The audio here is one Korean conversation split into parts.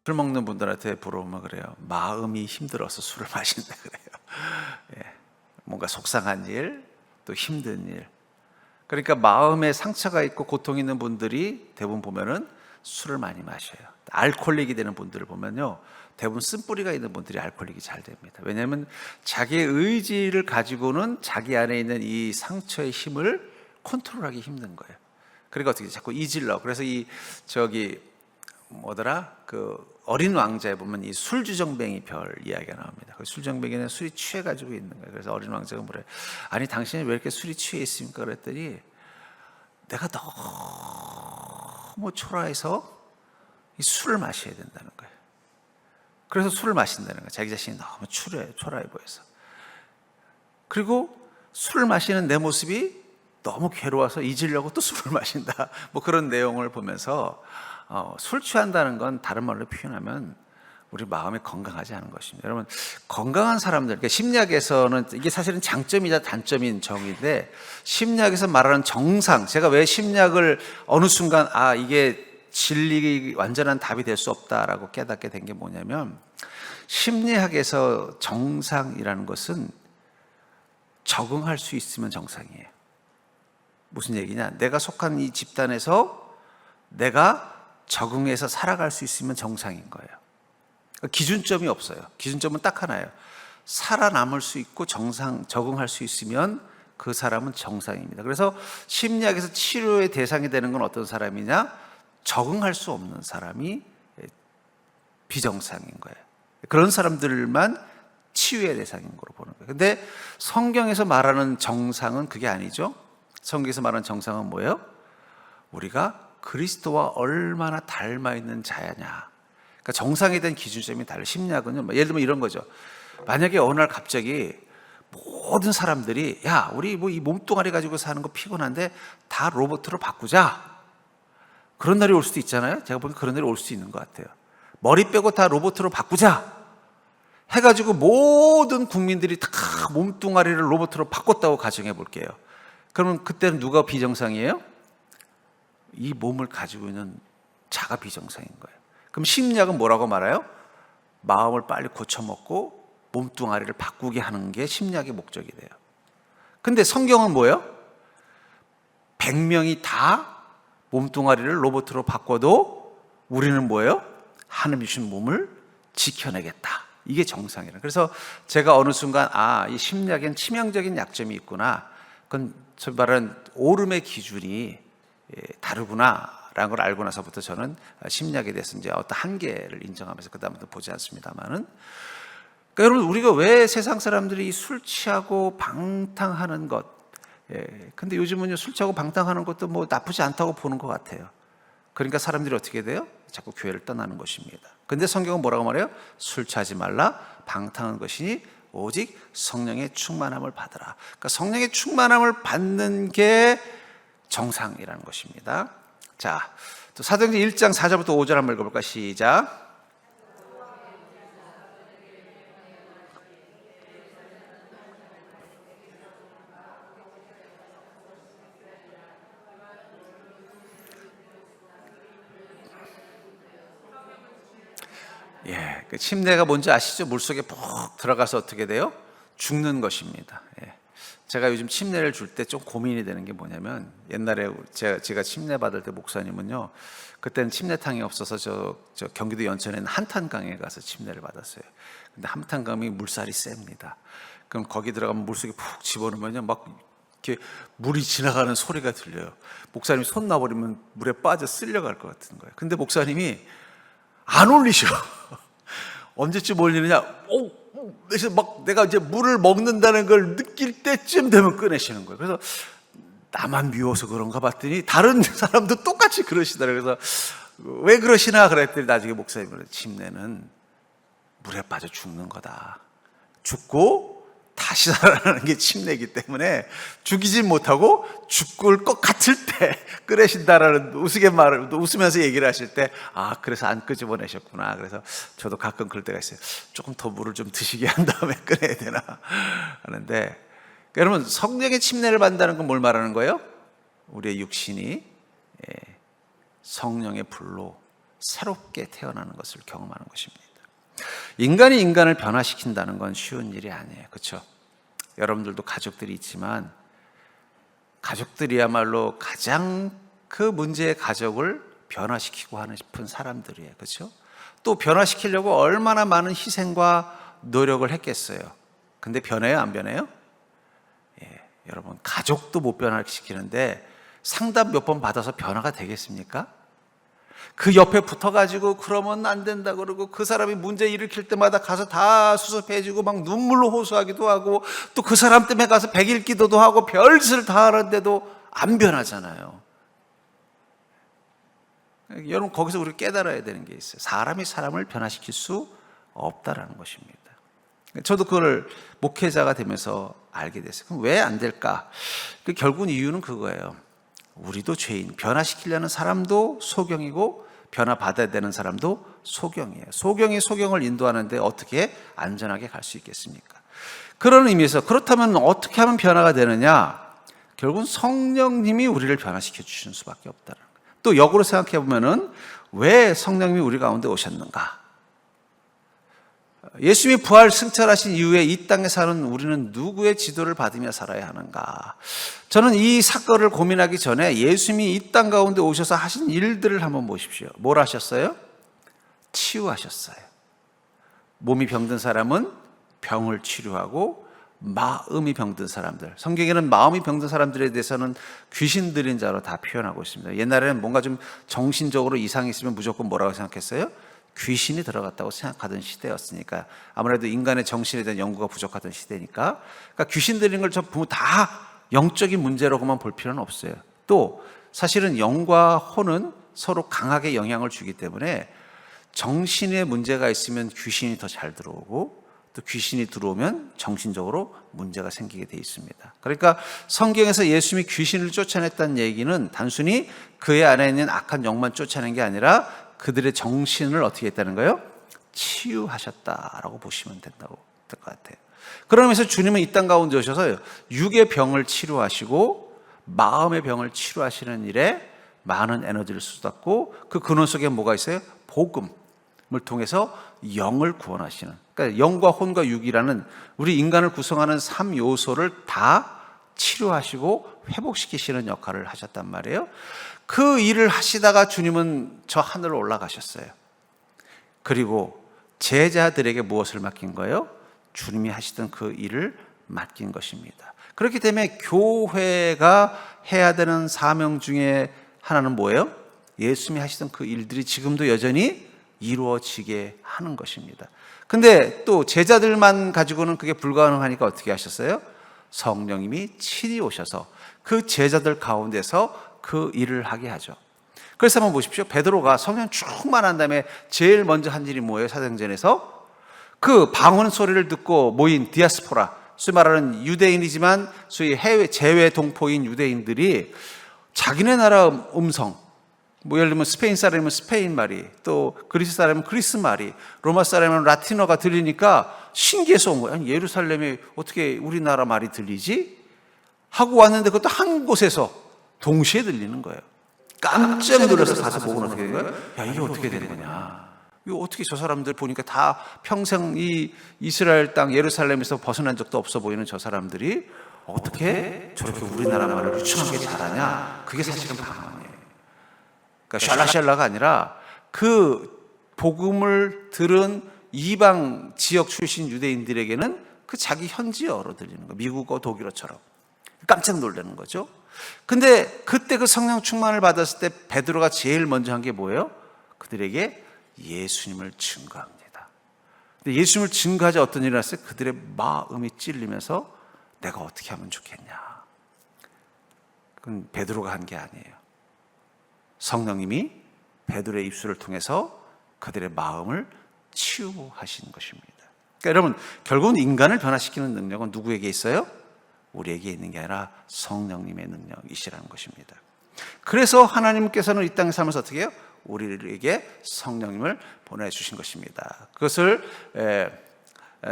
술 먹는 분들한테 물어보면 그래요. 마음이 힘들어서 술을 마신다 그래요. 예, 뭔가 속상한 일, 또 힘든 일. 그러니까 마음에 상처가 있고 고통이 있는 분들이 대부분 보면은 술을 많이 마셔요. 알코올릭이 되는 분들을 보면요, 대부분 쓴뿌리가 있는 분들이 알코올릭이 잘 됩니다. 왜냐하면 자기의 의지를 가지고는 자기 안에 있는 이 상처의 힘을 컨트롤하기 힘든 거예요. 그러니까 어떻게 자꾸 잊으려고. 그래서 그 어린 왕자에 보면 이 술주정뱅이 별 이야기가 나옵니다. 그 술주정뱅이는 술이 취해가지고 있는 거예요. 그래서 어린 왕자가 물어요. 아니 당신이 왜 이렇게 술이 취해 있습니까? 그랬더니 내가 너무 초라해서 이 술을 마셔야 된다는 거예요. 그래서 술을 마신다는 거예요. 자기 자신이 너무 초라해 보여서. 그리고 술을 마시는 내 모습이 너무 괴로워서 잊으려고 또 술을 마신다. 뭐 그런 내용을 보면서 술 취한다는 건 다른 말로 표현하면 우리 마음이 건강하지 않은 것입니다. 여러분, 건강한 사람들, 그러니까 심리학에서는 이게 사실은 장점이자 단점인 정의인데, 심리학에서 말하는 정상, 제가 왜 심리학을 어느 순간 이게 진리 완전한 답이 될 수 없다라고 깨닫게 된 게 뭐냐면, 심리학에서 정상이라는 것은 적응할 수 있으면 정상이에요. 무슨 얘기냐? 내가 속한 이 집단에서 내가 적응해서 살아갈 수 있으면 정상인 거예요. 기준점이 없어요. 기준점은 딱 하나예요. 살아남을 수 있고 적응할 수 있으면 그 사람은 정상입니다. 그래서 심리학에서 치료의 대상이 되는 건 어떤 사람이냐? 적응할 수 없는 사람이 비정상인 거예요. 그런 사람들만 치유의 대상인 거로 보는 거예요. 근데 성경에서 말하는 정상은 그게 아니죠. 성경에서 말하는 정상은 뭐예요? 우리가 그리스도와 얼마나 닮아 있는 자야냐. 그러니까 정상에 대한 기준점이 달라요. 심리학은요, 예를 들면 이런 거죠. 만약에 어느 날 갑자기 모든 사람들이 야, 우리 뭐 이 몸뚱아리 가지고 사는 거 피곤한데 다 로봇으로 바꾸자. 그런 날이 올 수도 있잖아요. 제가 보기엔 그런 날이 올 수 있는 것 같아요. 머리 빼고 다 로봇으로 바꾸자 해가지고 모든 국민들이 다 몸뚱아리를 로봇으로 바꿨다고 가정해 볼게요. 그러면 그때는 누가 비정상이에요? 이 몸을 가지고 있는 자가 비정상인 거예요. 그럼 심리학은 뭐라고 말해요? 마음을 빨리 고쳐먹고 몸뚱아리를 바꾸게 하는 게 심리학의 목적이 돼요. 근데 성경은 뭐예요? 100명이 다 몸뚱아리를 로봇으로 바꿔도 우리는 뭐예요? 하나님이 주신 몸을 지켜내겠다. 이게 정상이에요. 그래서 제가 어느 순간 이 심리학엔 치명적인 약점이 있구나. 그건 저 말하는 오름의 기준이 다르구나라는 걸 알고 나서부터 저는 심리학에 대해서 이제 어떤 한계를 인정하면서 그다음부터 보지 않습니다만은, 그러니까 여러분, 우리가 왜 세상 사람들이 술 취하고 방탕하는 것, 근데 요즘은요 술 취하고 방탕하는 것도 뭐 나쁘지 않다고 보는 것 같아요. 그러니까 사람들이 어떻게 돼요? 자꾸 교회를 떠나는 것입니다. 근데 성경은 뭐라고 말해요? 술 취하지 말라, 방탕한 것이니 오직 성령의 충만함을 받으라. 그러니까 성령의 충만함을 받는 게 정상이라는 것입니다. 자, 또 사도행전 1장 4절부터 5절 한번 읽어볼까? 시작. 그 침례가 뭔지 아시죠? 물속에 푹 들어가서 어떻게 돼요? 죽는 것입니다. 제가 요즘 침례를 줄 때 좀 고민이 되는 게 뭐냐면, 옛날에 제가 침례 받을 때 목사님은요, 그때는 침례탕이 없어서 저 경기도 연천에 있는 한탄강에 가서 침례를 받았어요. 근데 한탄강이 물살이 셉니다. 그럼 거기 들어가면 물속에 푹 집어넣으면요, 막 이렇게 물이 지나가는 소리가 들려요. 목사님이 손 놔버리면 물에 빠져 쓸려갈 것 같은 거예요. 근데 목사님이 안 올리셔. 언제쯤 올리느냐? 그래서 막 내가 이제 물을 먹는다는 걸 느낄 때쯤 되면 꺼내시는 거예요. 그래서 나만 미워서 그런가 봤더니 다른 사람도 똑같이 그러시더라고요. 그래서 왜 그러시나 그랬더니 나중에 목사님은 침례는 물에 빠져 죽는 거다. 죽고 다시 살아나는 게 침례이기 때문에 죽이진 못하고 죽을 것 같을 때 끄내신다라는 웃으면서 얘기를 하실 때, 그래서 안 끄집어내셨구나. 그래서 저도 가끔 그럴 때가 있어요. 조금 더 물을 좀 드시게 한 다음에 꺼내야 되나 하는데, 여러분, 성령의 침례를 받는다는 건 뭘 말하는 거예요? 우리의 육신이 성령의 불로 새롭게 태어나는 것을 경험하는 것입니다. 인간이 인간을 변화시킨다는 건 쉬운 일이 아니에요. 그렇죠? 여러분들도 가족들이 있지만 가족들이야말로 가장 그 문제의 가족을 변화시키고 하는 싶은 사람들이에요. 그렇죠? 또 변화시키려고 얼마나 많은 희생과 노력을 했겠어요. 근데 변해요? 안 변해요? 예, 여러분 가족도 못 변화시키는데 상담 몇 번 받아서 변화가 되겠습니까? 그 옆에 붙어가지고 그러면 안 된다 그러고 그 사람이 문제 일으킬 때마다 가서 다 수습해주고 막 눈물로 호소하기도 하고 또 그 사람 때문에 가서 백일 기도도 하고 별짓을 다 하는데도 안 변하잖아요. 여러분 거기서 우리가 깨달아야 되는 게 있어요. 사람이 사람을 변화시킬 수 없다라는 것입니다. 저도 그걸 목회자가 되면서 알게 됐어요. 그럼 왜 안 될까? 결국은 이유는 그거예요. 우리도 죄인, 변화시키려는 사람도 소경이고 변화받아야 되는 사람도 소경이에요. 소경이 소경을 인도하는데 어떻게 안전하게 갈 수 있겠습니까? 그런 의미에서 그렇다면 어떻게 하면 변화가 되느냐? 결국은 성령님이 우리를 변화시켜 주시는 수밖에 없다는 거예요. 또 역으로 생각해 보면은 왜 성령님이 우리 가운데 오셨는가? 예수님이 부활 승천하신 이후에 이 땅에 사는 우리는 누구의 지도를 받으며 살아야 하는가? 저는 이 사건을 고민하기 전에 예수님이 이 땅 가운데 오셔서 하신 일들을 한번 보십시오. 뭘 하셨어요? 치유하셨어요. 몸이 병든 사람은 병을 치료하고 마음이 병든 사람들, 성경에는 마음이 병든 사람들에 대해서는 귀신 들린 자로 다 표현하고 있습니다. 옛날에는 뭔가 좀 정신적으로 이상이 있으면 무조건 뭐라고 생각했어요? 귀신이 들어갔다고 생각하던 시대였으니까, 아무래도 인간의 정신에 대한 연구가 부족하던 시대니까, 그러니까 귀신 들린 걸 보면 다 영적인 문제라고만 볼 필요는 없어요. 또 사실은 영과 혼은 서로 강하게 영향을 주기 때문에 정신에 문제가 있으면 귀신이 더 잘 들어오고 또 귀신이 들어오면 정신적으로 문제가 생기게 돼 있습니다. 그러니까 성경에서 예수님이 귀신을 쫓아냈다는 얘기는 단순히 그의 안에 있는 악한 영만 쫓아낸 게 아니라 그들의 정신을 어떻게 했다는 거예요? 치유하셨다라고 보시면 된다고 될 것 같아요. 그러면서 주님은 이 땅 가운데 오셔서 육의 병을 치료하시고 마음의 병을 치료하시는 일에 많은 에너지를 쏟았고, 그 근원 속에 뭐가 있어요? 복음을 통해서 영을 구원하시는, 그러니까 영과 혼과 육이라는 우리 인간을 구성하는 3요소를 다 치료하시고 회복시키시는 역할을 하셨단 말이에요. 그 일을 하시다가 주님은 저 하늘로 올라가셨어요. 그리고 제자들에게 무엇을 맡긴 거예요? 주님이 하시던 그 일을 맡긴 것입니다. 그렇기 때문에 교회가 해야 되는 사명 중에 하나는 뭐예요? 예수님이 하시던 그 일들이 지금도 여전히 이루어지게 하는 것입니다. 근데 또 제자들만 가지고는 그게 불가능하니까 어떻게 하셨어요? 성령님이 친히 오셔서 그 제자들 가운데서 그 일을 하게 하죠. 그래서 한번 보십시오. 베드로가 성령 충만한 다음에 제일 먼저 한 일이 뭐예요? 사도행전에서 그 방언 소리를 듣고 모인 디아스포라, 소위 말하는 유대인이지만 소위 해외 재외 동포인 유대인들이 자기네 나라 음성, 뭐 예를 들면 스페인 사람이면 스페인 말이, 또 그리스 사람이면 그리스 말이, 로마 사람이면 라틴어가 들리니까 신기해서 온 거예요. 아니, 예루살렘에 어떻게 우리나라 말이 들리지? 하고 왔는데 그것도 한 곳에서 동시에 들리는 거예요. 깜짝 놀라서 가서 보고는 어떻게 된 거예요? 야, 이게 어떻게 된 거냐? 이거 어떻게 저 사람들 보니까 다 평생 이 이스라엘 땅 예루살렘에서 벗어난 적도 없어 보이는 저 사람들이 어떻게 저렇게 우리나라 말을 유창하게 잘하냐? 그게 사실은 방언이에요. 그러니까 샬라샬라가 아니라 그 복음을 들은 이방 지역 출신 유대인들에게는 그 자기 현지어로 들리는 거예요. 미국어, 독일어처럼. 깜짝 놀라는 거죠. 근데 그때 그 성령 충만을 받았을 때 베드로가 제일 먼저 한 게 뭐예요? 그들에게 예수님을 증거합니다. 근데 예수님을 증거하자 어떤 일이 났어요? 그들의 마음이 찔리면서 내가 어떻게 하면 좋겠냐. 그건 베드로가 한 게 아니에요. 성령님이 베드로의 입술을 통해서 그들의 마음을 치유하신 것입니다. 그러니까 여러분, 결국은 인간을 변화시키는 능력은 누구에게 있어요? 우리에게 있는 게 아니라 성령님의 능력이시라는 것입니다. 그래서 하나님께서는 이 땅에 살면서 어떻게 해요? 우리에게 성령님을 보내주신 것입니다. 그것을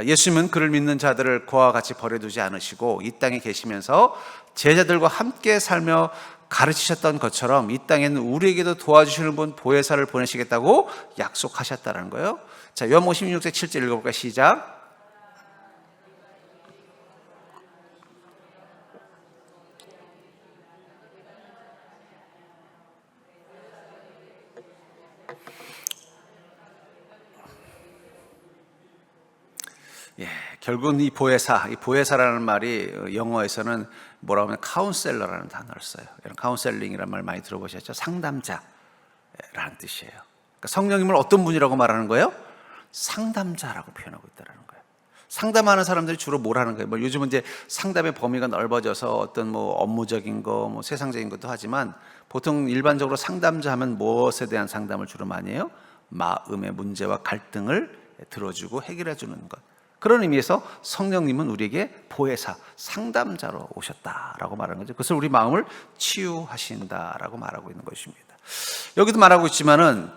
예수님은 그를 믿는 자들을 그와 같이 버려두지 않으시고 이 땅에 계시면서 제자들과 함께 살며 가르치셨던 것처럼 이 땅에는 우리에게도 도와주시는 분 보혜사를 보내시겠다고 약속하셨다는 거예요. 자, 요한복음 16장 7절 읽어볼까요? 시작. 예, 결국은 이 보혜사라는 말이 영어에서는 뭐라고 하면 카운셀러라는 단어를 써요. 이런 카운셀링이라는 말 많이 들어보셨죠? 상담자라는 뜻이에요. 그러니까 성령님을 어떤 분이라고 말하는 거예요? 상담자라고 표현하고 있다는 거예요. 상담하는 사람들이 주로 뭘 하는 거예요? 뭐 요즘은 이제 상담의 범위가 넓어져서 어떤 뭐 업무적인 거, 뭐 세상적인 것도 하지만 보통 일반적으로 상담자 하면 무엇에 대한 상담을 주로 많이 해요? 마음의 문제와 갈등을 들어주고 해결해 주는 것. 그런 의미에서 성령님은 우리에게 보혜사, 상담자로 오셨다라고 말하는 거죠. 그것을 우리 마음을 치유하신다라고 말하고 있는 것입니다. 여기도 말하고 있지만은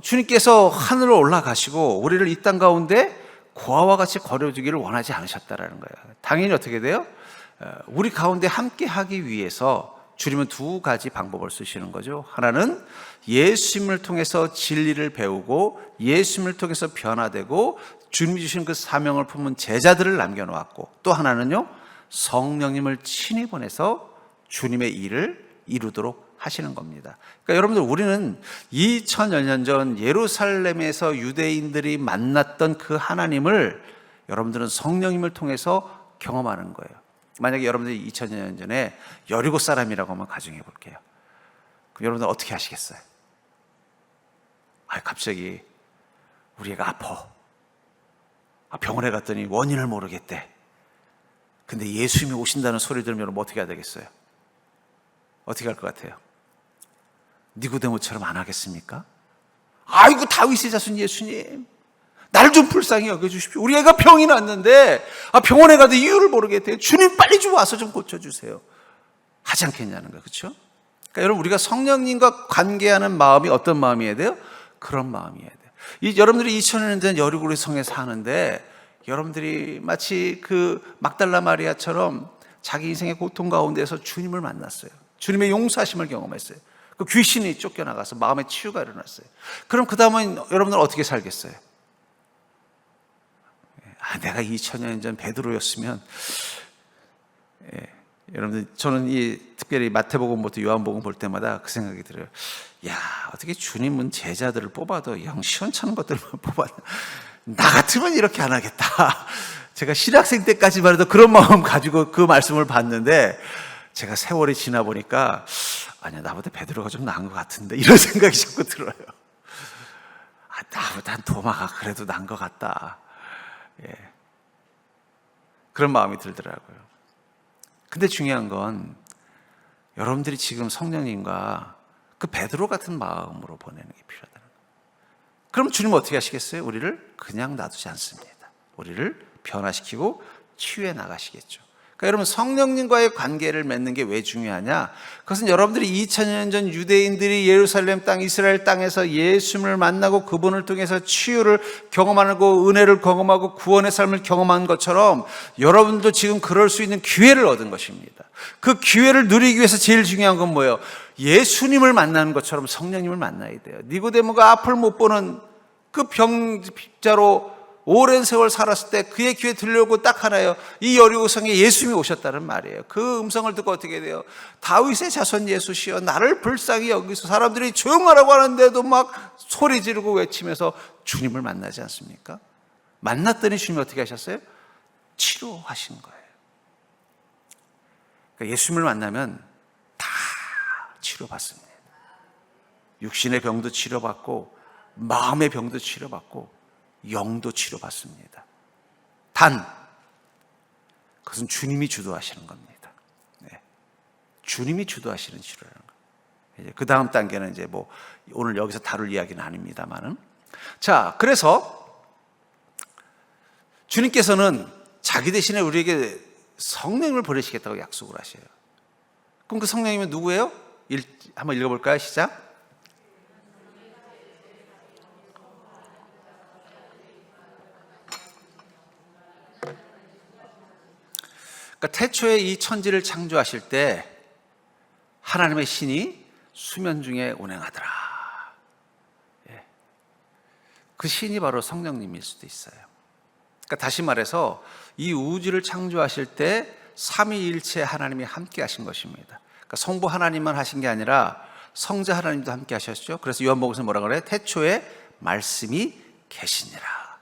주님께서 하늘로 올라가시고 우리를 이 땅 가운데 고아와 같이 거려주기를 원하지 않으셨다라는 거예요. 당연히 어떻게 돼요? 우리 가운데 함께 하기 위해서 주님은 두 가지 방법을 쓰시는 거죠. 하나는 예수님을 통해서 진리를 배우고 예수님을 통해서 변화되고 주님이 주신 그 사명을 품은 제자들을 남겨놓았고, 또 하나는요, 성령님을 친히 보내서 주님의 일을 이루도록 하시는 겁니다. 그러니까 여러분들, 우리는 2000여 년 전 예루살렘에서 유대인들이 만났던 그 하나님을 여러분들은 성령님을 통해서 경험하는 거예요. 만약에 여러분들이 2000여 년 전에 여리고 사람이라고 한번 가정해 볼게요. 그럼 여러분들 어떻게 하시겠어요? 갑자기 우리 애가 아파. 병원에 갔더니 원인을 모르겠대. 근데 예수님이 오신다는 소리 들으면 여러분 어떻게 해야 되겠어요? 어떻게 할 것 같아요? 니고데모처럼 안 하겠습니까? 아이고 다윗의 자손 예수님, 나를 좀 불쌍히 여겨주십시오. 우리 애가 병이 났는데 병원에 가도 이유를 모르겠대요. 주님 빨리 좀 와서 좀 고쳐주세요. 하지 않겠냐는 거예요. 그렇죠? 그러니까 여러분, 우리가 성령님과 관계하는 마음이 어떤 마음이어야 돼요? 그런 마음이어야 돼요. 여러분들이 2000년 전 여리고 성에 사는데 여러분들이 마치 그 막달라 마리아처럼 자기 인생의 고통 가운데서 주님을 만났어요. 주님의 용서하심을 경험했어요. 그 귀신이 쫓겨나가서 마음의 치유가 일어났어요. 그럼 그 다음은 여러분들은 어떻게 살겠어요? 내가 2000년 전 베드로였으면, 여러분들, 저는 특별히 마태복음부터 요한복음 볼 때마다 그 생각이 들어요. 야, 어떻게 주님은 제자들을 뽑아도 영 시원찮은 것들만 뽑았나? 나 같으면 이렇게 안 하겠다. 제가 신학생 때까지만 해도 그런 마음 가지고 그 말씀을 봤는데, 제가 세월이 지나 보니까 아니야, 나보다 베드로가 좀 나은 것 같은데, 이런 생각이 자꾸 들어요. 나보다 도마가 그래도 나은 것 같다. 그런 마음이 들더라고요. 근데 중요한 건 여러분들이 지금 성령님과 그 베드로 같은 마음으로 보내는 게 필요하다는 거예요. 그럼 주님은 어떻게 하시겠어요? 우리를 그냥 놔두지 않습니다. 우리를 변화시키고 치유해 나가시겠죠. 그러니까 여러분, 성령님과의 관계를 맺는 게 왜 중요하냐? 그것은 여러분들이 2000년 전 유대인들이 예루살렘 땅, 이스라엘 땅에서 예수님을 만나고 그분을 통해서 치유를 경험하고 은혜를 경험하고 구원의 삶을 경험한 것처럼 여러분도 지금 그럴 수 있는 기회를 얻은 것입니다. 그 기회를 누리기 위해서 제일 중요한 건 뭐예요? 예수님을 만나는 것처럼 성령님을 만나야 돼요. 니고데모가 앞을 못 보는 그 병자로 오랜 세월 살았을 때 그의 귀에 들려오고 딱 하나요. 이 여리고성에 예수님이 오셨다는 말이에요. 그 음성을 듣고 어떻게 돼요? 다윗의 자손 예수시여, 나를 불쌍히 여기소. 사람들이 조용하라고 하는데도 막 소리 지르고 외치면서 주님을 만나지 않습니까? 만났더니 주님이 어떻게 하셨어요? 치료하신 거예요. 그러니까 예수님을 만나면 다 치료받습니다. 육신의 병도 치료받고 마음의 병도 치료받고 영도 치료받습니다. 단, 그것은 주님이 주도하시는 겁니다. 주님이 주도하시는 치료라는 거예요. 그 다음 단계는 이제 뭐 오늘 여기서 다룰 이야기는 아닙니다만은, 자, 그래서 주님께서는 자기 대신에 우리에게 성령을 보내시겠다고 약속을 하셔요. 그럼 그 성령님은 누구예요? 한번 읽어볼까요? 시작. 그러니까 태초에 이 천지를 창조하실 때 하나님의 신이 수면 중에 운행하더라. 예. 그 신이 바로 성령님일 수도 있어요. 그러니까 다시 말해서 이 우주를 창조하실 때 삼위일체 하나님이 함께 하신 것입니다. 그러니까 성부 하나님만 하신 게 아니라 성자 하나님도 함께 하셨죠. 그래서 요한복음에서 뭐라 그래요? 태초에 말씀이 계시니라.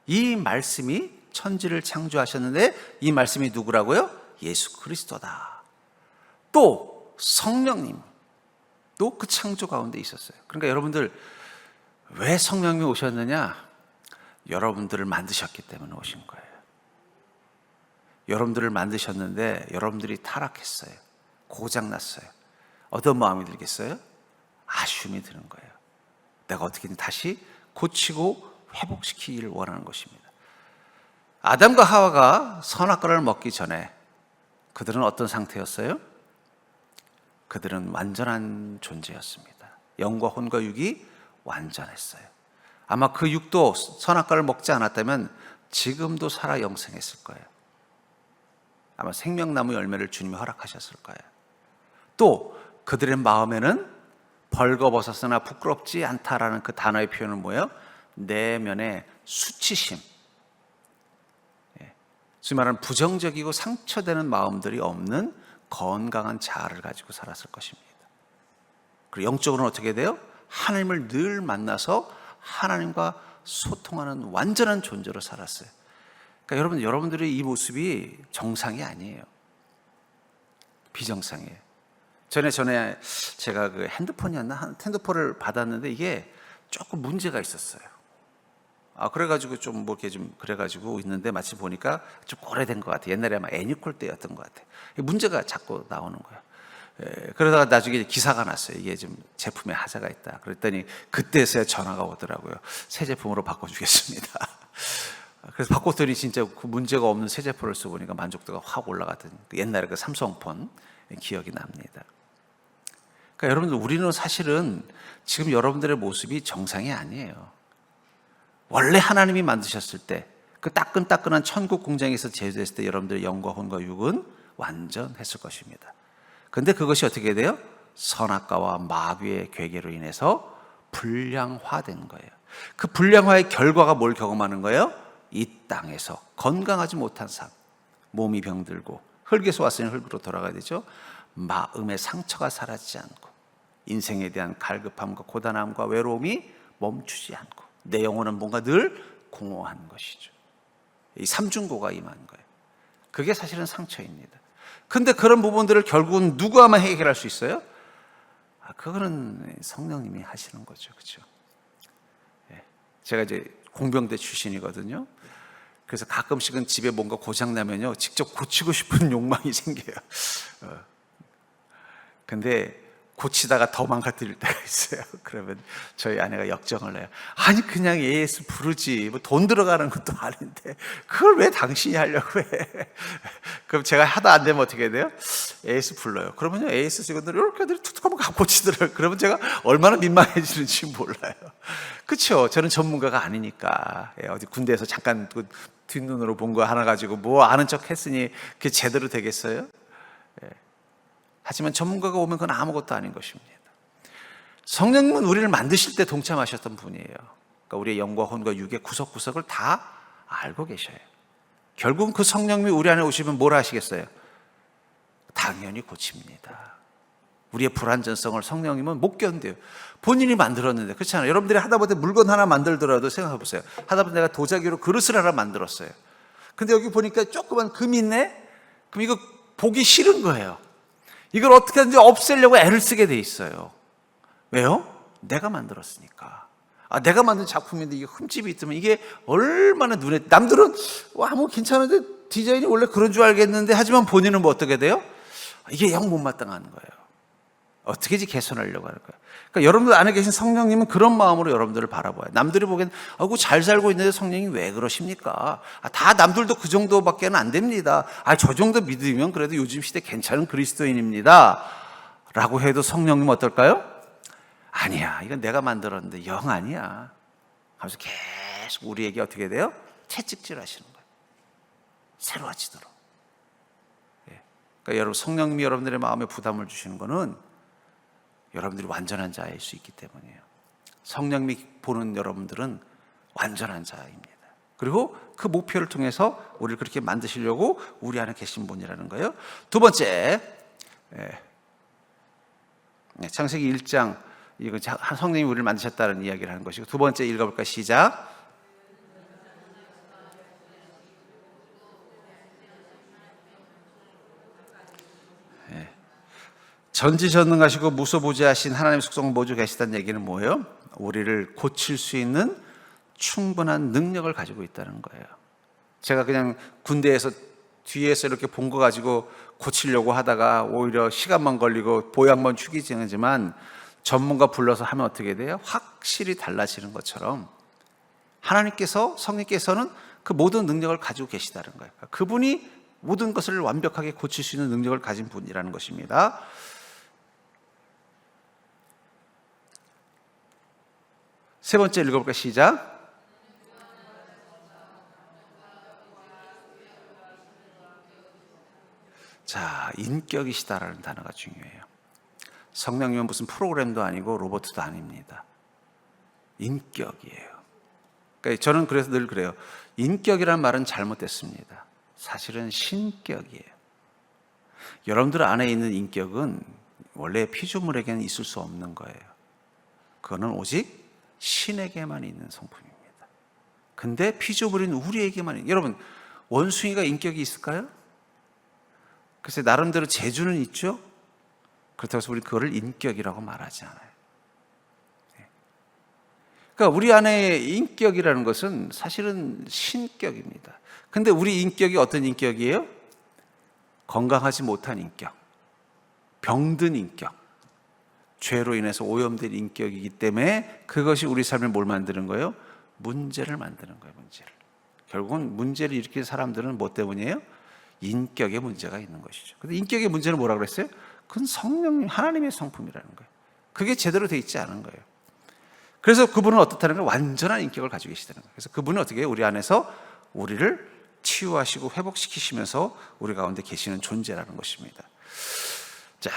이 말씀이 천지를 창조하셨는데 이 말씀이 누구라고요? 예수 그리스도다. 또 성령님 또 그 창조 가운데 있었어요. 그러니까 여러분들 왜 성령님이 오셨느냐? 여러분들을 만드셨기 때문에 오신 거예요. 여러분들을 만드셨는데 여러분들이 타락했어요. 고장났어요. 어떤 마음이 들겠어요? 아쉬움이 드는 거예요. 내가 어떻게든 다시 고치고 회복시키기를 원하는 것입니다. 아담과 하와가 선악과를 먹기 전에 그들은 어떤 상태였어요? 그들은 완전한 존재였습니다. 영과 혼과 육이 완전했어요. 아마 그 육도 선악과를 먹지 않았다면 지금도 살아 영생했을 거예요. 아마 생명나무 열매를 주님이 허락하셨을 거예요. 또 그들의 마음에는 벌거벗었으나 부끄럽지 않다라는 그 단어의 표현은 뭐예요? 내면의 수치심, 소위 말하는 부정적이고 상처되는 마음들이 없는 건강한 자아를 가지고 살았을 것입니다. 그리고 영적으로는 어떻게 돼요? 하나님을 늘 만나서 하나님과 소통하는 완전한 존재로 살았어요. 그러니까 여러분들의 이 모습이 정상이 아니에요. 비정상이에요. 전에 제가 그 핸드폰을 받았는데 이게 조금 문제가 있었어요. 그래가지고 좀 뭐 이렇게 좀 그래가지고 있는데 마침 보니까 좀 오래된 것 같아요. 옛날에 아마 애니콜 때였던 것 같아요. 문제가 자꾸 나오는 거예요. 그러다가 나중에 기사가 났어요. 이게 좀 제품에 하자가 있다. 그랬더니 그때서야 전화가 오더라고요. 새 제품으로 바꿔주겠습니다. 그래서 바꿨더니 진짜 그 문제가 없는 새 제품을 써보니까 만족도가 확 올라갔던 옛날에 그 삼성폰 기억이 납니다. 그러니까 여러분들 우리는 사실은 지금 여러분들의 모습이 정상이 아니에요. 원래 하나님이 만드셨을 때 그 따끈따끈한 천국 공장에서 제조했을 때 여러분들의 영과 혼과 육은 완전했을 것입니다. 그런데 그것이 어떻게 돼요? 선악과와 마귀의 괴계로 인해서 불량화된 거예요. 그 불량화의 결과가 뭘 경험하는 거예요? 이 땅에서 건강하지 못한 삶, 몸이 병들고 흙에서 왔으니 흙으로 돌아가야 되죠. 마음의 상처가 사라지지 않고 인생에 대한 갈급함과 고단함과 외로움이 멈추지 않고 내 영혼은 뭔가 늘 공허한 것이죠. 이 삼중고가 임한 거예요. 그게 사실은 상처입니다. 근데 그런 부분들을 결국은 누구 하면 해결할 수 있어요? 그거는 성령님이 하시는 거죠. 그렇죠? 제가 이제 공병대 출신이거든요. 그래서 가끔씩은 집에 뭔가 고장나면요, 직접 고치고 싶은 욕망이 생겨요. 근데 고치다가 더 망가뜨릴 때가 있어요. 그러면 저희 아내가 역정을 해요. 아니 그냥 AS 부르지, 뭐 돈 들어가는 것도 아닌데 그걸 왜 당신이 하려고 해? 그럼 제가 하다 안 되면 어떻게 돼요? AS 불러요. 그러면요 AS 직원들이 이렇게 툭툭 하면 고치더라고요. 그러면 제가 얼마나 민망해지는지 몰라요. 그렇죠? 저는 전문가가 아니니까. 어디 군대에서 잠깐 뒷눈으로 본 거 하나 가지고 뭐 아는 척 했으니 그게 제대로 되겠어요? 하지만 전문가가 오면 그건 아무것도 아닌 것입니다. 성령님은 우리를 만드실 때 동참하셨던 분이에요. 그러니까 우리의 영과 혼과 육의 구석구석을 다 알고 계셔요. 결국은 그 성령님이 우리 안에 오시면 뭘 하시겠어요? 당연히 고칩니다. 우리의 불완전성을 성령님은 못 견뎌요. 본인이 만들었는데. 그렇잖아요. 여러분들이 하다못해 물건 하나 만들더라도 생각해 보세요. 하다못해 내가 도자기로 그릇을 하나 만들었어요. 근데 여기 보니까 조그만 금이 있네? 그럼 이거 보기 싫은 거예요. 이걸 어떻게 하든지 없애려고 애를 쓰게 돼 있어요. 왜요? 내가 만들었으니까. 내가 만든 작품인데 이게 흠집이 있으면 이게 얼마나 눈에, 남들은 뭐 괜찮은데 디자인이 원래 그런 줄 알겠는데, 하지만 본인은 뭐 어떻게 돼요? 이게 영 못마땅한 거예요. 어떻게지 개선하려고 하는 거예요. 그러니까 여러분들 안에 계신 성령님은 그런 마음으로 여러분들을 바라봐요. 남들이 보기엔 잘 살고 있는데 성령님 왜 그러십니까? 다 남들도 그 정도밖에는 안 됩니다. 저 정도 믿으면 그래도 요즘 시대 괜찮은 그리스도인입니다 라고 해도 성령님은 어떨까요? 아니야, 이건 내가 만들었는데 영 아니야 하면서 계속 우리에게 어떻게 돼요? 채찍질 하시는 거예요. 새로워지도록. 그러니까 여러분, 성령님이 여러분들의 마음에 부담을 주시는 거는 여러분들이 완전한 자일 수 있기 때문이에요. 성령님이 보는 여러분들은 완전한 자입니다. 그리고 그 목표를 통해서 우리를 그렇게 만드시려고 우리 안에 계신 분이라는 거예요. 두 번째, 창세기 1장, 이거 성령님이 우리를 만드셨다는 이야기를 하는 것이고, 두 번째 읽어볼까요? 시작. 전지전능하시고 무소부지하신 하나님의 속성 모두 계시다는 얘기는 뭐예요? 우리를 고칠 수 있는 충분한 능력을 가지고 있다는 거예요. 제가 그냥 군대에서 뒤에서 이렇게 본 거 가지고 고치려고 하다가 오히려 시간만 걸리고 보약만 축이지만, 전문가 불러서 하면 어떻게 돼요? 확실히 달라지는 것처럼 하나님께서, 성령께서는 그 모든 능력을 가지고 계시다는 거예요. 그분이 모든 것을 완벽하게 고칠 수 있는 능력을 가진 분이라는 것입니다. 세 번째 읽어볼까요? 시작. 자, 인격이시다라는 단어가 중요해요. 성령님은 무슨 프로그램도 아니고 로봇도 아닙니다. 인격이에요. 그러니까 저는 그래서 늘 그래요. 인격이란 말은 잘못됐습니다. 사실은 신격이에요. 여러분들 안에 있는 인격은 원래 피조물에게는 있을 수 없는 거예요. 그거는 오직 신에게만 있는 성품입니다. 근데 피조물인 우리에게만 있는, 여러분, 원숭이가 인격이 있을까요? 글쎄, 나름대로 재주는 있죠? 그렇다고 해서 우리 그거를 인격이라고 말하지 않아요. 그러니까 우리 안에 인격이라는 것은 사실은 신격입니다. 근데 우리 인격이 어떤 인격이에요? 건강하지 못한 인격, 병든 인격, 죄로 인해서 오염된 인격이기 때문에 그것이 우리 삶을 뭘 만드는 거예요? 문제를 만드는 거예요. 문제를. 결국은 문제를 일으키는 사람들은 뭐 때문이에요? 인격에 문제가 있는 것이죠. 근데 인격의 문제는 뭐라고 그랬어요? 그건 성령님, 하나님의 성품이라는 거예요. 그게 제대로 돼 있지 않은 거예요. 그래서 그분은 어떻다는 거예요? 완전한 인격을 가지고 계시다는 거예요. 그래서 그분은 어떻게 해요? 우리 안에서 우리를 치유하시고 회복시키시면서 우리 가운데 계시는 존재라는 것입니다. 자,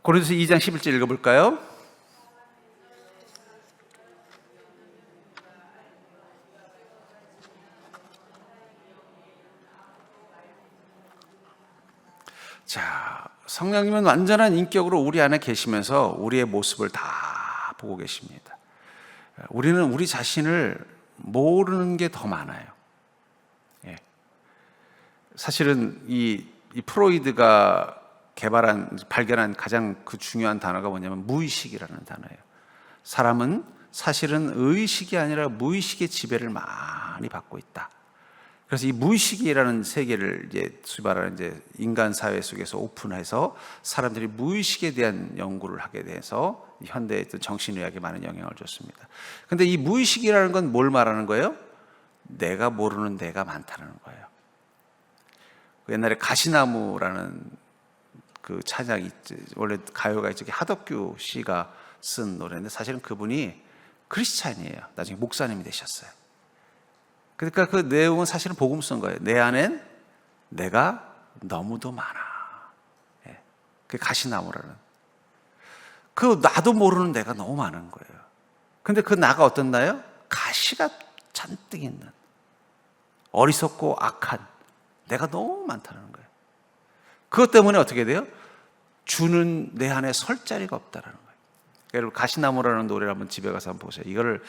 고린도서 2장 11절 읽어볼까요? 자, 성령님은 완전한 인격으로 우리 안에 계시면서 우리의 모습을 다 보고 계십니다. 우리는 우리 자신을 모르는 게 더 많아요. 사실은 이 프로이드가 발견한 가장 그 중요한 단어가 뭐냐면 무의식이라는 단어예요. 사람은 사실은 의식이 아니라 무의식의 지배를 많이 받고 있다. 그래서 이 무의식이라는 세계를 이제 수발하는 이제 인간 사회 속에서 오픈해서 사람들이 무의식에 대한 연구를 하게 돼서 현대의 어떤 정신의학에 많은 영향을 줬습니다. 근데 이 무의식이라는 건 뭘 말하는 거예요? 내가 모르는 내가 많다는 거예요. 옛날에 가시나무라는 그 찬양이 있지, 원래 가요가 있지, 하덕규 씨가 쓴 노래인데 사실은 그분이 크리스찬이에요. 나중에 목사님이 되셨어요. 그러니까 그 내용은 사실은 복음 쓴 거예요. 내 안엔 내가 너무도 많아. 그 가시나무라는. 그 나도 모르는 내가 너무 많은 거예요. 근데 그 나가 어떤 나요? 가시가 잔뜩 있는, 어리석고 악한 내가 너무 많다는 거예요. 그것 때문에 어떻게 돼요? 주는 내 안에 설 자리가 없다라는 거예요. 여러분, 가시나무라는 노래를 한번 집에 가서 한번 보세요. 이거를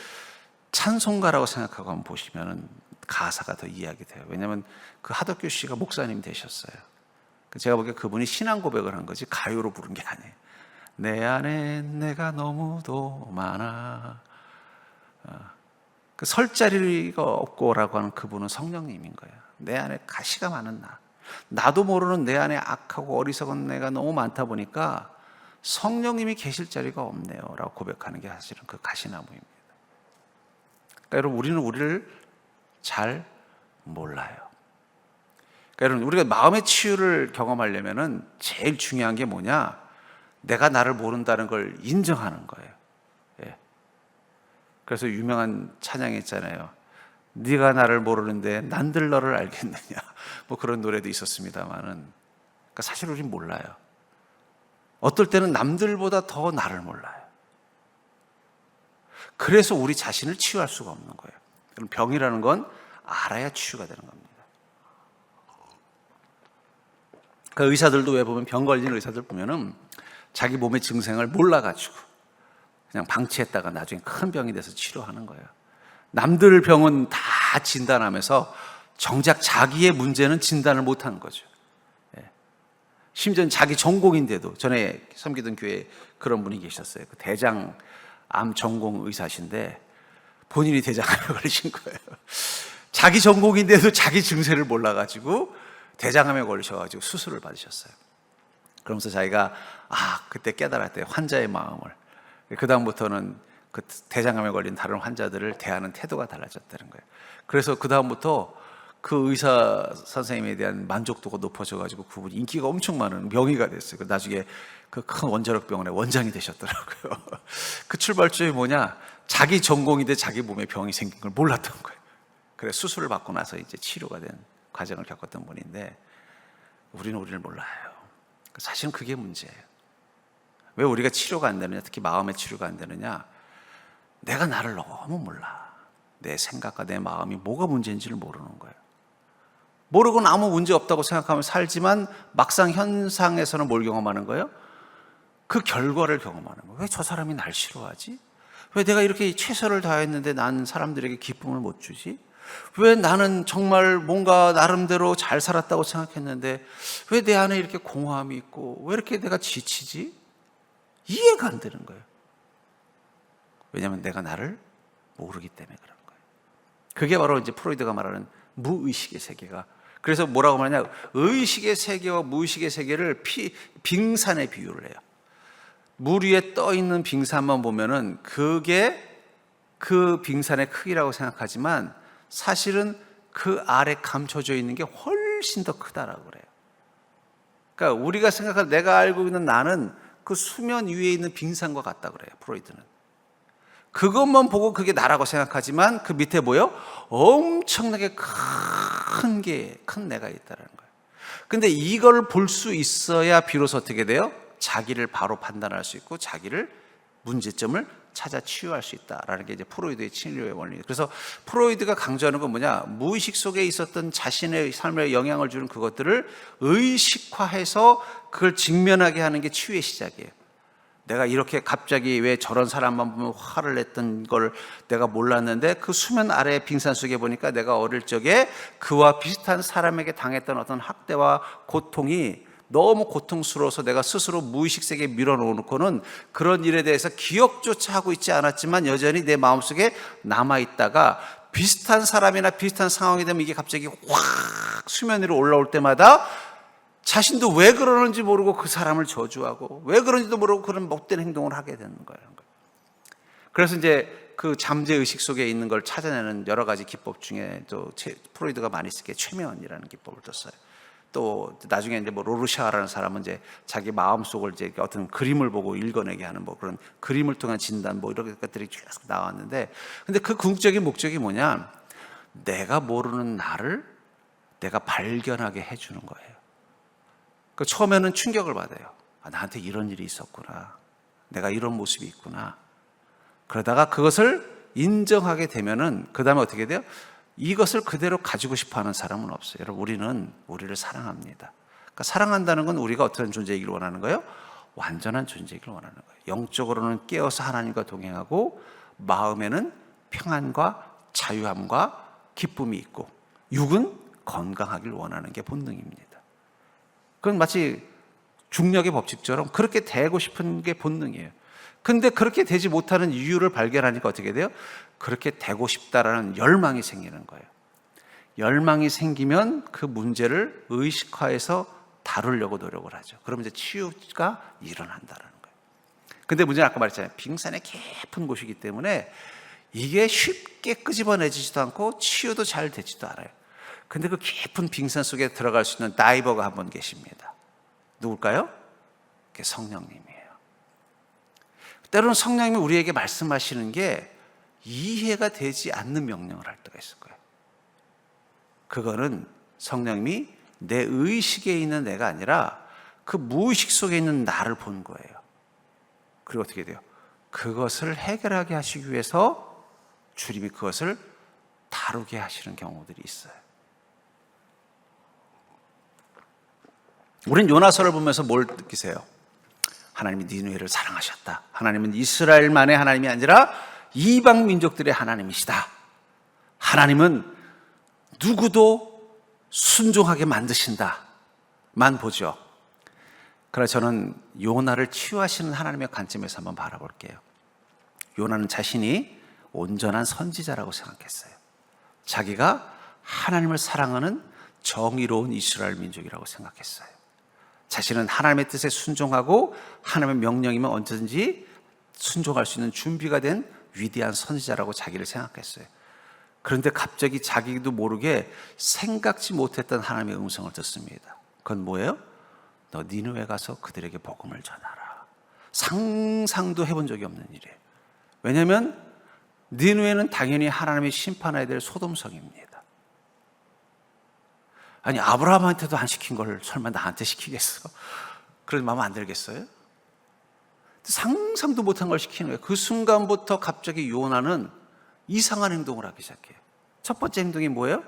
찬송가라고 생각하고 한번 보시면 가사가 더 이해하게 돼요. 왜냐하면 그 하덕규 씨가 목사님이 되셨어요. 제가 보기에 그분이 신앙 고백을 한 거지 가요로 부른 게 아니에요. 내 안에 내가 너무도 많아. 그 설 자리가 없고라고 하는 그분은 성령님인 거예요. 내 안에 가시가 많은 나도 모르는 내 안에 악하고 어리석은 내가 너무 많다 보니까 성령님이 계실 자리가 없네요 라고 고백하는 게 사실은 그 가시나무입니다. 그러니까 여러분, 우리는 우리를 잘 몰라요. 그러니까 여러분, 우리가 마음의 치유를 경험하려면 제일 중요한 게 뭐냐? 내가 나를 모른다는 걸 인정하는 거예요. 그래서 유명한 찬양이 있잖아요. 네가 나를 모르는데 난들 너를 알겠느냐. 뭐 그런 노래도 있었습니다만은, 그러니까 사실 우리는 몰라요. 어떨 때는 남들보다 더 나를 몰라요. 그래서 우리 자신을 치유할 수가 없는 거예요. 그럼 병이라는 건 알아야 치유가 되는 겁니다. 그 의사들도 왜 보면 병 걸린 의사들 보면은 자기 몸의 증상을 몰라가지고 그냥 방치했다가 나중에 큰 병이 돼서 치료하는 거예요. 남들 병은 다 진단하면서 정작 자기의 문제는 진단을 못하는 거죠. 심지어는 자기 전공인데도, 전에 섬기던 교회에 그런 분이 계셨어요. 그 대장암 전공 의사신데 본인이 대장암에 걸리신 거예요. 자기 전공인데도 자기 증세를 몰라가지고 대장암에 걸리셔가지고 수술을 받으셨어요. 그러면서 자기가 그때 깨달았대요. 환자의 마음을. 그 다음부터는 그 대장암에 걸린 다른 환자들을 대하는 태도가 달라졌다는 거예요. 그래서 그 다음부터 그 의사 선생님에 대한 만족도가 높아져가지고 그분이 인기가 엄청 많은 명의가 됐어요. 나중에 그 큰 원자력 병원의 원장이 되셨더라고요. 그 출발점이 뭐냐? 자기 전공인데 자기 몸에 병이 생긴 걸 몰랐던 거예요. 그래서 수술을 받고 나서 이제 치료가 된 과정을 겪었던 분인데, 우리를 몰라요. 사실은 그게 문제예요. 왜 우리가 치료가 안 되느냐? 특히 마음의 치료가 안 되느냐? 내가 나를 너무 몰라. 내 생각과 내 마음이 뭐가 문제인지를 모르는 거예요. 모르고는 아무 문제 없다고 생각하면 살지만 막상 현상에서는 뭘 경험하는 거예요? 그 결과를 경험하는 거예요. 왜 저 사람이 날 싫어하지? 왜 내가 이렇게 최선을 다했는데 난 사람들에게 기쁨을 못 주지? 왜 나는 정말 뭔가 나름대로 잘 살았다고 생각했는데 왜 내 안에 이렇게 공허함이 있고 왜 이렇게 내가 지치지? 이해가 안 되는 거예요. 왜냐하면 내가 나를 모르기 때문에 그런 거예요. 그게 바로 이제 프로이드가 말하는 무의식의 세계가, 그래서 뭐라고 말하냐, 의식의 세계와 무의식의 세계를 빙산에 비유를 해요. 물 위에 떠 있는 빙산만 보면은 그게 그 빙산의 크기라고 생각하지만 사실은 그 아래 감춰져 있는 게 훨씬 더 크다라고 그래요. 그러니까 우리가 생각할, 내가 알고 있는 나는 그 수면 위에 있는 빙산과 같다 그래요, 프로이드는. 그것만 보고 그게 나라고 생각하지만 그 밑에 뭐요? 엄청나게 큰 내가 있다는 거예요. 근데 이걸 볼 수 있어야 비로소 어떻게 돼요? 자기를 바로 판단할 수 있고 자기를, 문제점을 찾아 치유할 수 있다라는 게 이제 프로이드의 치료의 원리예요. 그래서 프로이드가 강조하는 건 뭐냐? 무의식 속에 있었던 자신의 삶에 영향을 주는 그것들을 의식화해서 그걸 직면하게 하는 게 치유의 시작이에요. 내가 이렇게 갑자기 왜 저런 사람만 보면 화를 냈던 걸 내가 몰랐는데 그 수면 아래 빙산 속에 보니까 내가 어릴 적에 그와 비슷한 사람에게 당했던 어떤 학대와 고통이 너무 고통스러워서 내가 스스로 무의식 세계에 밀어놓고는 그런 일에 대해서 기억조차 하고 있지 않았지만 여전히 내 마음속에 남아있다가 비슷한 사람이나 비슷한 상황이 되면 이게 갑자기 확 수면 위로 올라올 때마다 자신도 왜 그러는지 모르고 그 사람을 저주하고 왜 그런지도 모르고 그런 못된 행동을 하게 되는 거예요. 그래서 이제 그 잠재 의식 속에 있는 걸 찾아내는 여러 가지 기법 중에 또 프로이드가 많이 쓰게 최면이라는 기법을 썼어요. 또 나중에 이제 뭐 로르샤라는 사람은 이제 자기 마음 속을 이제 어떤 그림을 보고 읽어내게 하는 뭐 그런 그림을 통한 진단 뭐 이런 것들이 계속 나왔는데, 근데 그 궁극적인 목적이 뭐냐? 내가 모르는 나를 내가 발견하게 해주는 거예요. 그 처음에는 충격을 받아요. 나한테 이런 일이 있었구나. 내가 이런 모습이 있구나. 그러다가 그것을 인정하게 되면은 그 다음에 어떻게 돼요? 이것을 그대로 가지고 싶어하는 사람은 없어요. 여러분, 우리를 사랑합니다. 그러니까 사랑한다는 건 우리가 어떤 존재이기를 원하는 거예요? 완전한 존재이기를 원하는 거예요. 영적으로는 깨어서 하나님과 동행하고 마음에는 평안과 자유함과 기쁨이 있고 육은 건강하길 원하는 게 본능입니다. 그건 마치 중력의 법칙처럼 그렇게 되고 싶은 게 본능이에요. 근데 그렇게 되지 못하는 이유를 발견하니까 어떻게 돼요? 그렇게 되고 싶다라는 열망이 생기는 거예요. 열망이 생기면 그 문제를 의식화해서 다루려고 노력을 하죠. 그러면 이제 치유가 일어난다는 거예요. 근데 문제는 아까 말했잖아요. 빙산의 깊은 곳이기 때문에 이게 쉽게 끄집어내지도 않고 치유도 잘 되지도 않아요. 근데 그 깊은 빙산 속에 들어갈 수 있는 다이버가 한 분 계십니다. 누굴까요? 그게 성령님이에요. 때로는 성령님이 우리에게 말씀하시는 게 이해가 되지 않는 명령을 할 때가 있을 거예요. 그거는 성령님이 내 의식에 있는 내가 아니라 그 무의식 속에 있는 나를 본 거예요. 그리고 어떻게 돼요? 그것을 해결하게 하시기 위해서 주님이 그것을 다루게 하시는 경우들이 있어요. 우린 요나서를 보면서 뭘 느끼세요? 하나님이 니느웨를 사랑하셨다. 하나님은 이스라엘만의 하나님이 아니라 이방 민족들의 하나님이시다. 하나님은 누구도 순종하게 만드신다만 보죠. 그래서 저는 요나를 치유하시는 하나님의 관점에서 한번 바라볼게요. 요나는 자신이 온전한 선지자라고 생각했어요. 자기가 하나님을 사랑하는 정의로운 이스라엘 민족이라고 생각했어요. 자신은 하나님의 뜻에 순종하고 하나님의 명령이면 언제든지 순종할 수 있는 준비가 된 위대한 선지자라고 자기를 생각했어요. 그런데 갑자기 자기도 모르게 생각지 못했던 하나님의 음성을 듣습니다. 그건 뭐예요? 너 니느웨 가서 그들에게 복음을 전하라. 상상도 해본 적이 없는 일이에요. 왜냐하면 니느웨는 당연히 하나님의 심판해야 될 소돔성입니다. 아니 아브라함한테도 안 시킨 걸 설마 나한테 시키겠어? 그런 마음 안 들겠어요? 상상도 못한 걸 시키는 거예요. 그 순간부터 갑자기 요나는 이상한 행동을 하기 시작해요. 첫 번째 행동이 뭐예요?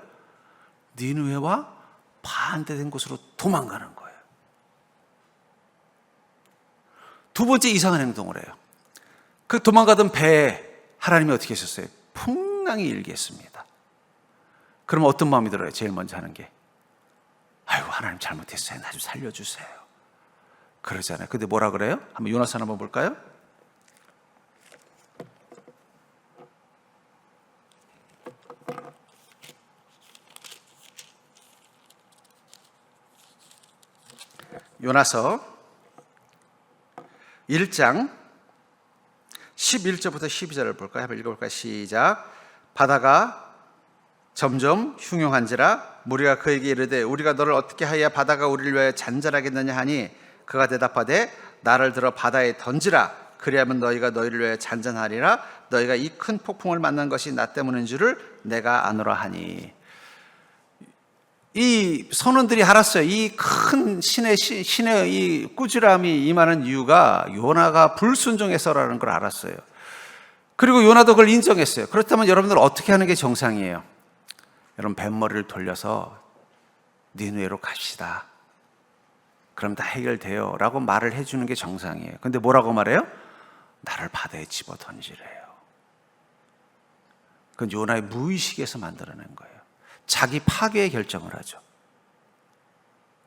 니느웨와 반대된 곳으로 도망가는 거예요. 두 번째 이상한 행동을 해요. 그 도망가던 배에 하나님이 어떻게 하셨어요? 풍랑이 일겠습니다. 그럼 어떤 마음이 들어요? 제일 먼저 하는 게 아이고 하나님 잘못했어요. 나 좀 살려주세요. 그러잖아요. 근데 뭐라 그래요? 한번 요나서 한번 볼까요? 요나서 1장 11절부터 12절을 볼까요? 한번 읽어볼까요? 시작. 바다가 점점 흉흉한지라 무리가 그에게 이르되 우리가 너를 어떻게 하여야 바다가 우리를 위하여 잔잔하겠느냐 하니 그가 대답하되 나를 들어 바다에 던지라. 그리하면 너희가 너희를 위하여 잔잔하리라. 너희가 이 큰 폭풍을 만난 것이 나 때문인 줄을 내가 아노라 하니. 이 선원들이 알았어요. 이 큰 신의 이 꾸지람이 임하는 이유가 요나가 불순종해서라는 걸 알았어요. 그리고 요나도 그걸 인정했어요. 그렇다면 여러분들 어떻게 하는 게 정상이에요? 여러분 뱃머리를 돌려서 니느웨로 갑시다. 그럼 다 해결돼요 라고 말을 해주는 게 정상이에요. 근데 뭐라고 말해요? 나를 바다에 집어 던지래요. 그건 요나의 무의식에서 만들어낸 거예요. 자기 파괴의 결정을 하죠.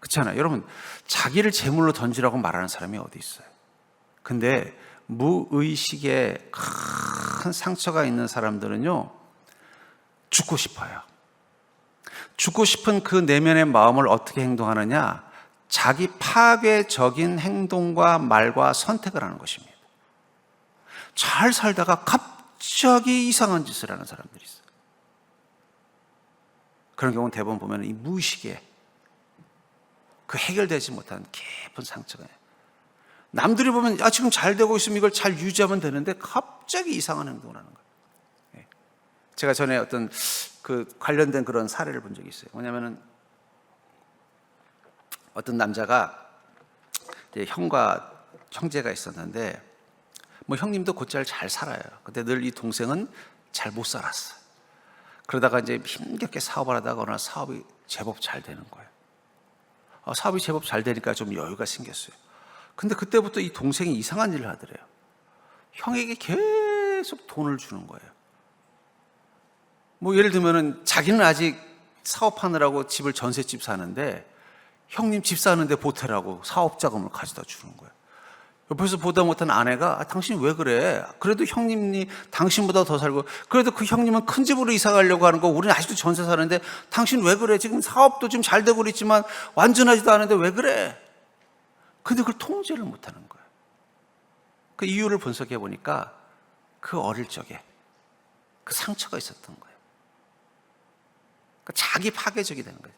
그렇잖아요. 여러분 자기를 제물로 던지라고 말하는 사람이 어디 있어요? 근데 무의식에 큰 상처가 있는 사람들은요 죽고 싶어요. 죽고 싶은 그 내면의 마음을 어떻게 행동하느냐? 자기 파괴적인 행동과 말과 선택을 하는 것입니다. 잘 살다가 갑자기 이상한 짓을 하는 사람들이 있어요. 그런 경우는 대부분 보면 이 무의식에 그 해결되지 못한 깊은 상처가 있어요. 남들이 보면 지금 잘 되고 있으면 이걸 잘 유지하면 되는데 갑자기 이상한 행동을 하는 거예요. 제가 전에 어떤 그 관련된 그런 사례를 본 적이 있어요. 뭐냐면은 어떤 남자가 이제 형과 형제가 있었는데 뭐 형님도 곧잘 잘 살아요. 근데 늘 이 동생은 잘 못 살았어. 그러다가 이제 힘겹게 사업을 하다가 어느 날 사업이 제법 잘 되는 거예요. 사업이 제법 잘 되니까 좀 여유가 생겼어요. 근데 그때부터 이 동생이 이상한 일을 하더래요. 형에게 계속 돈을 주는 거예요. 뭐 예를 들면은 자기는 아직 사업하느라고 집을 전셋집 사는데 형님 집 사는데 보태라고 사업 자금을 가져다 주는 거예요. 옆에서 보다 못한 아내가 당신 왜 그래? 그래도 형님이 당신보다 더 살고 그래도 그 형님은 큰 집으로 이사 가려고 하는 거 우리는 아직도 전세 사는데 당신 왜 그래? 지금 사업도 좀 잘 되고 있지만 완전하지도 않은데 왜 그래? 근데 그걸 통제를 못하는 거예요. 그 이유를 분석해 보니까 그 어릴 적에 그 상처가 있었던 거예요. 그러니까 자기 파괴적이 되는 거예요.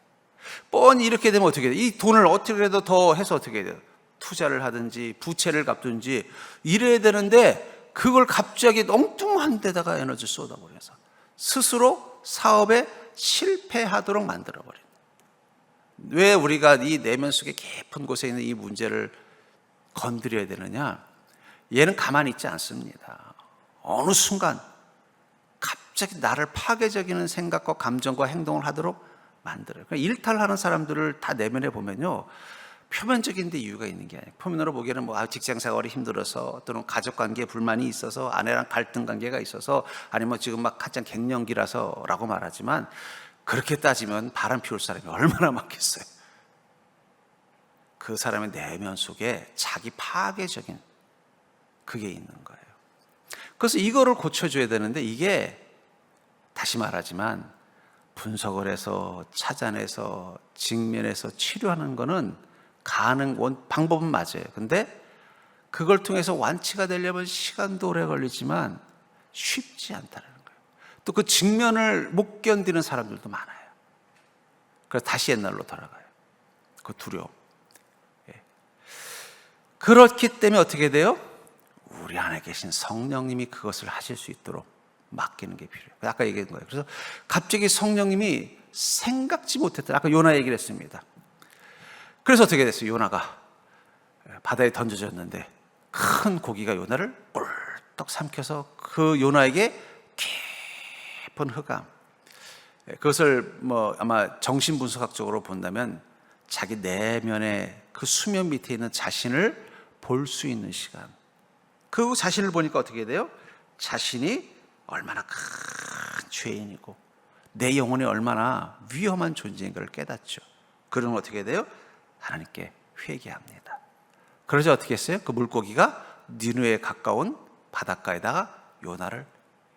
뻔히 이렇게 되면 어떻게 돼요? 이 돈을 어떻게라도 더 해서 어떻게 돼요? 투자를 하든지 부채를 갚든지 이래야 되는데 그걸 갑자기 엉뚱한 데다가 에너지를 쏟아버려서 스스로 사업에 실패하도록 만들어버린다. 왜 우리가 이 내면 속에 깊은 곳에 있는 이 문제를 건드려야 되느냐? 얘는 가만히 있지 않습니다. 어느 순간 갑자기 나를 파괴적인 생각과 감정과 행동을 하도록 만들어요. 일탈하는 사람들을 다 내면에 보면요, 표면적인 데 이유가 있는 게 아니에요. 표면으로 보기에는 뭐 직장 생활이 힘들어서, 또는 가족 관계에 불만이 있어서, 아내랑 갈등 관계가 있어서, 아니면 지금 막 가장 갱년기라서라고 말하지만, 그렇게 따지면 바람 피울 사람이 얼마나 많겠어요. 그 사람의 내면 속에 자기 파괴적인 그게 있는 거예요. 그래서 이거를 고쳐줘야 되는데, 이게 다시 말하지만 분석을 해서 찾아내서 직면해서 치료하는 거는 방법은 맞아요. 근데 그걸 통해서 완치가 되려면 시간도 오래 걸리지만 쉽지 않다는 거예요. 또 그 직면을 못 견디는 사람들도 많아요. 그래서 다시 옛날로 돌아가요. 그 두려움. 그렇기 때문에 어떻게 돼요? 우리 안에 계신 성령님이 그것을 하실 수 있도록 맡기는 게 필요해요. 아까 얘기한 거예요. 그래서 갑자기 성령님이 생각지 못했던, 아까 요나 얘기를 했습니다. 그래서 어떻게 됐어요? 요나가 바다에 던져졌는데 큰 고기가 요나를 꿀떡 삼켜서 그 요나에게 깊은 흑암, 그것을 뭐 아마 정신분석학적으로 본다면 자기 내면의 그 수면 밑에 있는 자신을 볼 수 있는 시간, 그 자신을 보니까 어떻게 돼요? 자신이 얼마나 큰 죄인이고 내 영혼이 얼마나 위험한 존재인 걸 깨닫죠. 그러면 어떻게 돼요? 하나님께 회개합니다. 그러자 어떻게 했어요? 그 물고기가 니느웨에 가까운 바닷가에다가 요나를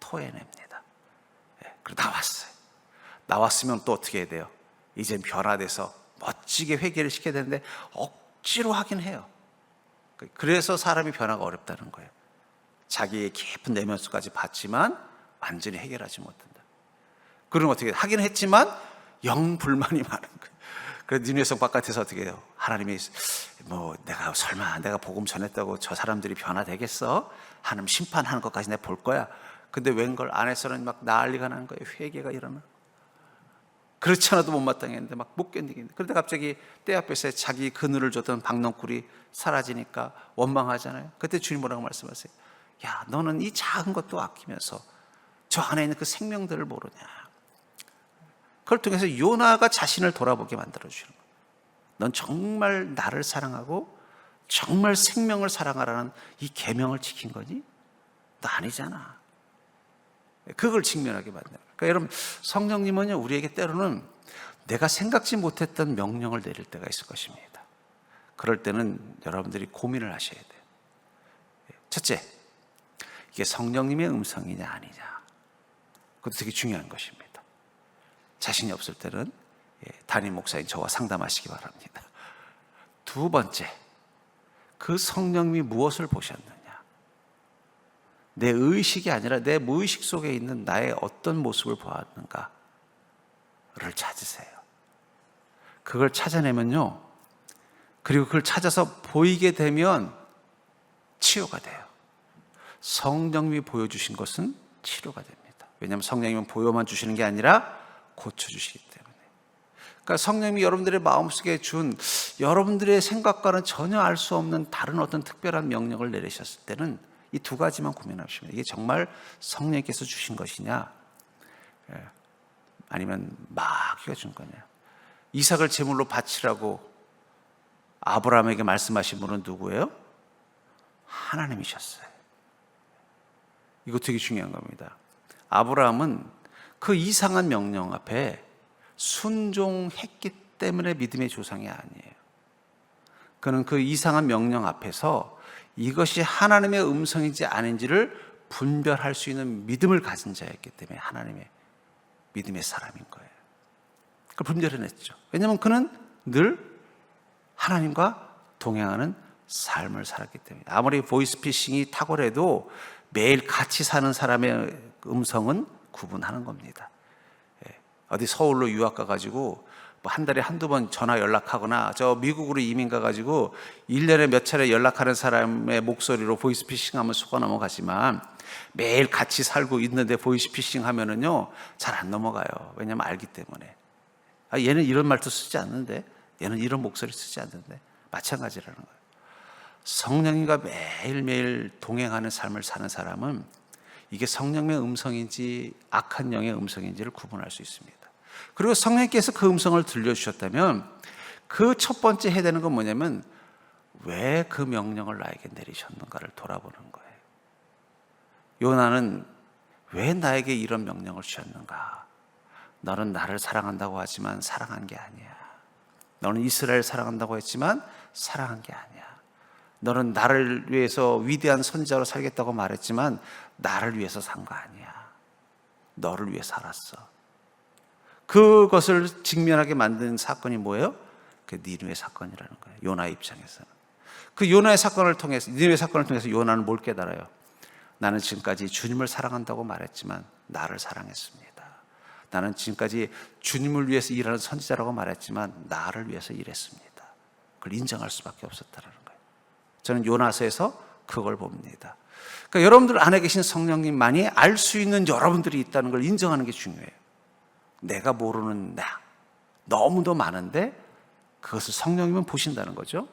토해냅니다. 그리고 나왔어요. 나왔으면 또 어떻게 해야 돼요? 이젠 변화돼서 멋지게 회개를 시켜야 되는데 억지로 하긴 해요. 그래서 사람이 변화가 어렵다는 거예요. 자기의 깊은 내면 속까지 봤지만 완전히 해결하지 못한다. 그러면 어떻게 해요? 하긴 했지만 영 불만이 많은 거예요. 그래서 니느웨성 바깥에서 어떻게 해요? 하나님이 뭐 내가 복음 전했다고 저 사람들이 변화되겠어? 하나님 심판하는 것까지 내가 볼 거야. 근데 웬걸 안에서는 막 난리가 나는 거예요. 회개가 일어나. 그렇지 않아도 못마땅했는데 막 못 견디겠는데, 그런데 갑자기 때 앞에서 자기 그늘을 줬던 박넝쿨이 사라지니까 원망하잖아요. 그때 주님 뭐라고 말씀하세요? 야, 너는 이 작은 것도 아끼면서 저 안에 있는 그 생명들을 모르냐. 그걸 통해서 요나가 자신을 돌아보게 만들어주는 거예요. 넌 정말 나를 사랑하고 정말 생명을 사랑하라는 이 계명을 지킨 거니? 너 아니잖아. 그걸 직면하게 만드는 거예요. 그러니까 여러분, 성령님은요, 우리에게 때로는 내가 생각지 못했던 명령을 내릴 때가 있을 것입니다. 그럴 때는 여러분들이 고민을 하셔야 돼요. 첫째, 이게 성령님의 음성이냐 아니냐, 그것도 되게 중요한 것입니다. 자신이 없을 때는 담임 목사인 저와 상담하시기 바랍니다. 두 번째, 그 성령님이 무엇을 보셨느냐, 내 의식이 아니라 내 무의식 속에 있는 나의 어떤 모습을 보았는가를 찾으세요. 그걸 찾아내면요, 그리고 그걸 찾아서 보이게 되면 치유가 돼요. 성령님이 보여주신 것은 치료가 됩니다. 왜냐하면 성령님은 보여만 주시는 게 아니라 고쳐주시기 때문에. 그러니까 성령님이 여러분들의 마음속에 준 여러분들의 생각과는 전혀 알 수 없는 다른 어떤 특별한 명령을 내리셨을 때는 이 두 가지만 고민하시면, 이게 정말 성령님께서 주신 것이냐, 아니면 마귀가 준 거냐. 이삭을 제물로 바치라고 아브라함에게 말씀하신 분은 누구예요? 하나님이셨어요. 이거 되게 중요한 겁니다. 아브라함은 그 이상한 명령 앞에 순종했기 때문에 믿음의 조상이 아니에요. 그는 그 이상한 명령 앞에서 이것이 하나님의 음성인지 아닌지를 분별할 수 있는 믿음을 가진 자였기 때문에 하나님의 믿음의 사람인 거예요. 그걸 분별해냈죠. 왜냐하면 그는 늘 하나님과 동행하는 삶을 살았기 때문에. 아무리 보이스피싱이 탁월해도 매일 같이 사는 사람의 음성은 구분하는 겁니다. 어디 서울로 유학 가가지고 뭐 한 달에 한두 번 전화 연락하거나, 저 미국으로 이민 가가지고 1년에 몇 차례 연락하는 사람의 목소리로 보이스피싱 하면 속아 넘어가지만, 매일 같이 살고 있는데 보이스피싱 하면은요 잘 안 넘어가요. 왜냐면 알기 때문에. 얘는 이런 말도 쓰지 않는데 얘는 이런 목소리 쓰지 않는데. 마찬가지라는 거예요. 성령님과 매일매일 동행하는 삶을 사는 사람은 이게 성령의 음성인지 악한 영의 음성인지를 구분할 수 있습니다. 그리고 성령께서 그 음성을 들려주셨다면 그 첫 번째 해야 되는 건 뭐냐면 왜 그 명령을 나에게 내리셨는가를 돌아보는 거예요. 요나는 왜 나에게 이런 명령을 주셨는가? 너는 나를 사랑한다고 하지만 사랑한 게 아니야. 너는 이스라엘 사랑한다고 했지만 사랑한 게 아니야. 너는 나를 위해서 위대한 선지자로 살겠다고 말했지만 나를 위해서 산 거 아니야. 너를 위해 살았어. 그것을 직면하게 만든 사건이 뭐예요? 그 니느웨 사건이라는 거예요. 요나의 입장에서는. 그 요나의 사건을 통해서, 니느웨 사건을 통해서 요나는 뭘 깨달아요? 나는 지금까지 주님을 사랑한다고 말했지만 나를 사랑했습니다. 나는 지금까지 주님을 위해서 일하는 선지자라고 말했지만 나를 위해서 일했습니다. 그걸 인정할 수밖에 없었다는 거예요. 저는 요나서에서 그걸 봅니다. 그러니까 여러분들 안에 계신 성령님만이 알 수 있는 여러분들이 있다는 걸 인정하는 게 중요해요. 내가 모르는 나 너무도 많은데 그것을 성령님은 보신다는 거죠.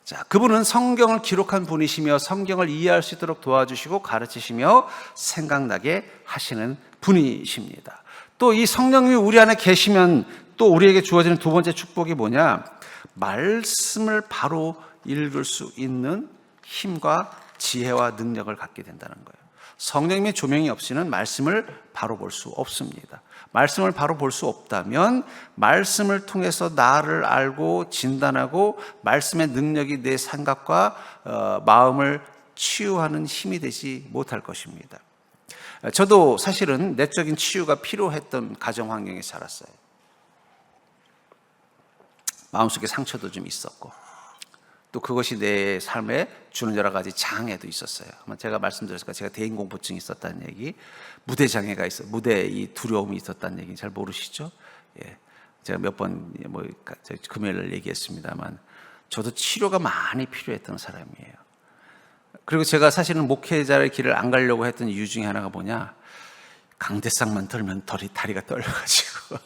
자, 그분은 성경을 기록한 분이시며 성경을 이해할 수 있도록 도와주시고 가르치시며 생각나게 하시는 분이십니다. 또 이 성령님이 우리 안에 계시면 또 우리에게 주어지는 두 번째 축복이 뭐냐? 말씀을 바로 읽을 수 있는 힘과 지혜와 능력을 갖게 된다는 거예요. 성령님의 조명이 없이는 말씀을 바로 볼 수 없습니다. 말씀을 바로 볼 수 없다면 말씀을 통해서 나를 알고 진단하고 말씀의 능력이 내 생각과 마음을 치유하는 힘이 되지 못할 것입니다. 저도 사실은 내적인 치유가 필요했던 가정 환경에 자랐어요. 마음속에 상처도 좀 있었고 또 그것이 내 삶에 주는 여러 가지 장애도 있었어요. 제가 말씀드렸을까, 제가 대인공포증이 있었다는 얘기, 무대 장애가 있어, 무대 이 두려움이 있었다는 얘기 잘 모르시죠? 예, 제가 몇 번 금요일날 얘기했습니다만 저도 치료가 많이 필요했던 사람이에요. 그리고 제가 사실은 목회자의 길을 안 가려고 했던 이유 중에 하나가 뭐냐? 강대상만 떨면 다리가 떨려가지고.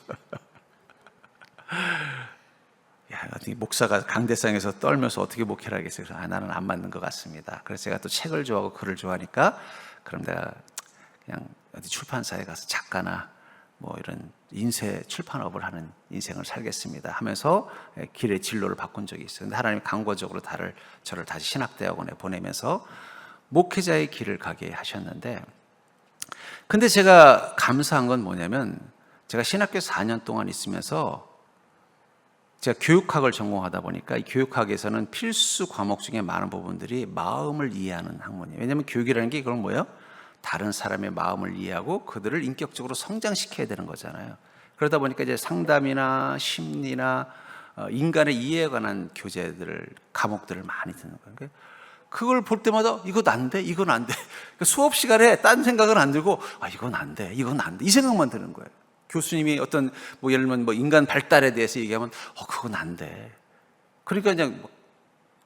야, 어떻게 목사가 강대상에서 떨면서 어떻게 목회를 하겠어요? 그래서 나는 안 맞는 것 같습니다. 그래서 제가 또 책을 좋아하고 글을 좋아하니까 그럼 내가 그냥 어디 출판사에 가서 작가나 뭐 이런 인쇄 출판업을 하는 인생을 살겠습니다 하면서 길의 진로를 바꾼 적이 있어요. 근데 하나님이 강구적으로 저를 다시 신학대학원에 보내면서 목회자의 길을 가게 하셨는데, 근데 제가 감사한 건 뭐냐면 제가 신학교 4년 동안 있으면서 제가 교육학을 전공하다 보니까 이 교육학에서는 필수 과목 중에 많은 부분들이 마음을 이해하는 학문이에요. 왜냐하면 교육이라는 게 그건 뭐예요? 다른 사람의 마음을 이해하고 그들을 인격적으로 성장시켜야 되는 거잖아요. 그러다 보니까 이제 상담이나 심리나 인간의 이해에 관한 과목들을 많이 듣는 거예요. 그걸 볼 때마다 이건 안 돼, 이건 안 돼. 수업 시간에 딴 생각은 안 들고 이건 안 돼, 이건 안 돼, 이 생각만 드는 거예요. 교수님이 어떤 예를 들면 인간 발달에 대해서 얘기하면 그건 안 돼. 그러니까 그냥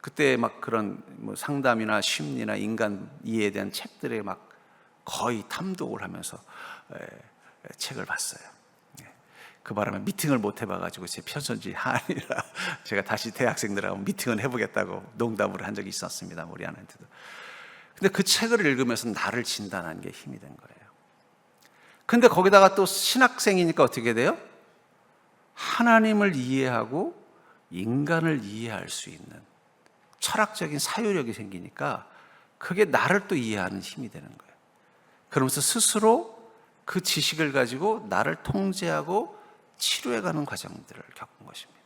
그때 막 그런 상담이나 심리나 인간 이해에 대한 책들에 막 거의 탐독을 하면서 책을 봤어요. 그 바람에 미팅을 못 해봐가지고 제 편선지 아니라 제가 다시 대학생들하고 미팅을 해보겠다고 농담을 한 적이 있었습니다. 우리 아내한테도. 근데 그 책을 읽으면서 나를 진단하는 게 힘이 된 거예요. 근데 거기다가 또 신학생이니까 어떻게 돼요? 하나님을 이해하고 인간을 이해할 수 있는 철학적인 사유력이 생기니까 그게 나를 또 이해하는 힘이 되는 거예요. 그러면서 스스로 그 지식을 가지고 나를 통제하고 치료해가는 과정들을 겪은 것입니다.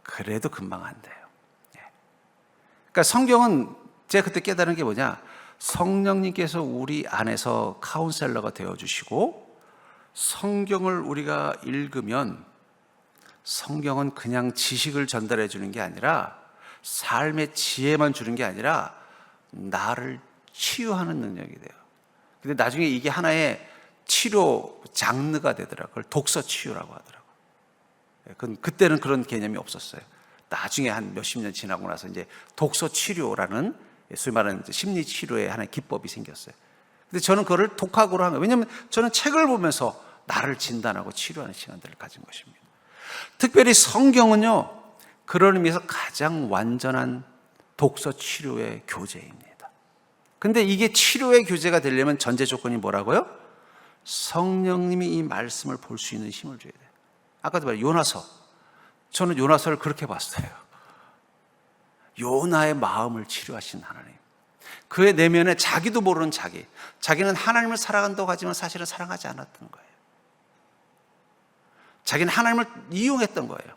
그래도 금방 안 돼요. 그러니까 성경은 제가 그때 깨달은 게 뭐냐? 성령님께서 우리 안에서 카운셀러가 되어주시고 성경을 우리가 읽으면 성경은 그냥 지식을 전달해 주는 게 아니라 삶의 지혜만 주는 게 아니라 나를 치유하는 능력이 돼요. 근데 나중에 이게 하나의 치료 장르가 되더라고요. 그걸 독서 치유라고 하더라고요. 그때는 그런 개념이 없었어요. 나중에 한 몇십 년 지나고 나서 이제 독서 치료라는 소위 말하는 심리 치료의 하나의 기법이 생겼어요. 근데 저는 그거를 독학으로 한 거예요. 왜냐하면 저는 책을 보면서 나를 진단하고 치료하는 시간들을 가진 것입니다. 특별히 성경은요, 그런 의미에서 가장 완전한 독서 치료의 교재입니다. 근데 이게 치료의 교재가 되려면 전제 조건이 뭐라고요? 성령님이 이 말씀을 볼 수 있는 힘을 줘야 돼요. 아까도 말했죠, 요나서. 저는 요나서를 그렇게 봤어요. 요나의 마음을 치료하신 하나님. 그의 내면에 자기도 모르는 자기는 하나님을 사랑한다고 하지만 사실은 사랑하지 않았던 거예요. 자기는 하나님을 이용했던 거예요.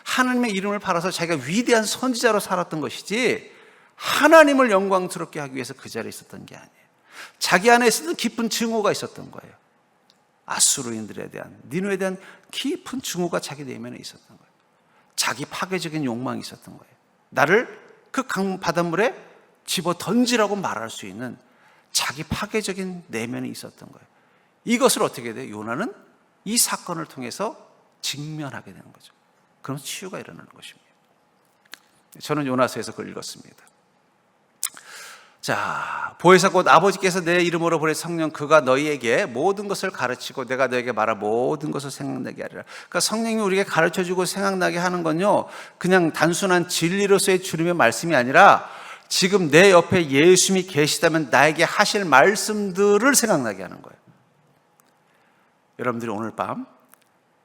하나님의 이름을 팔아서 자기가 위대한 선지자로 살았던 것이지 하나님을 영광스럽게 하기 위해서 그 자리에 있었던 게 아니에요. 자기 안에 있었던 깊은 증오가 있었던 거예요. 아수르인들에 대한, 니누에 대한 깊은 증오가 자기 내면에 있었던 거예요. 자기 파괴적인 욕망이 있었던 거예요. 나를 그 바닷물에 집어 던지라고 말할 수 있는 자기 파괴적인 내면이 있었던 거예요. 이것을 어떻게 돼요? 요나는 이 사건을 통해서 직면하게 되는 거죠. 그럼 치유가 일어나는 것입니다. 저는 요나서에서 그걸 읽었습니다. 자, 보혜사 곧 아버지께서 내 이름으로 보내 성령 그가 너희에게 모든 것을 가르치고 내가 너에게 말한 모든 것을 생각나게 하리라. 그러니까 성령이 우리에게 가르쳐주고 생각나게 하는 건요, 그냥 단순한 진리로서의 주님의 말씀이 아니라 지금 내 옆에 예수님이 계시다면 나에게 하실 말씀들을 생각나게 하는 거예요. 여러분들이 오늘 밤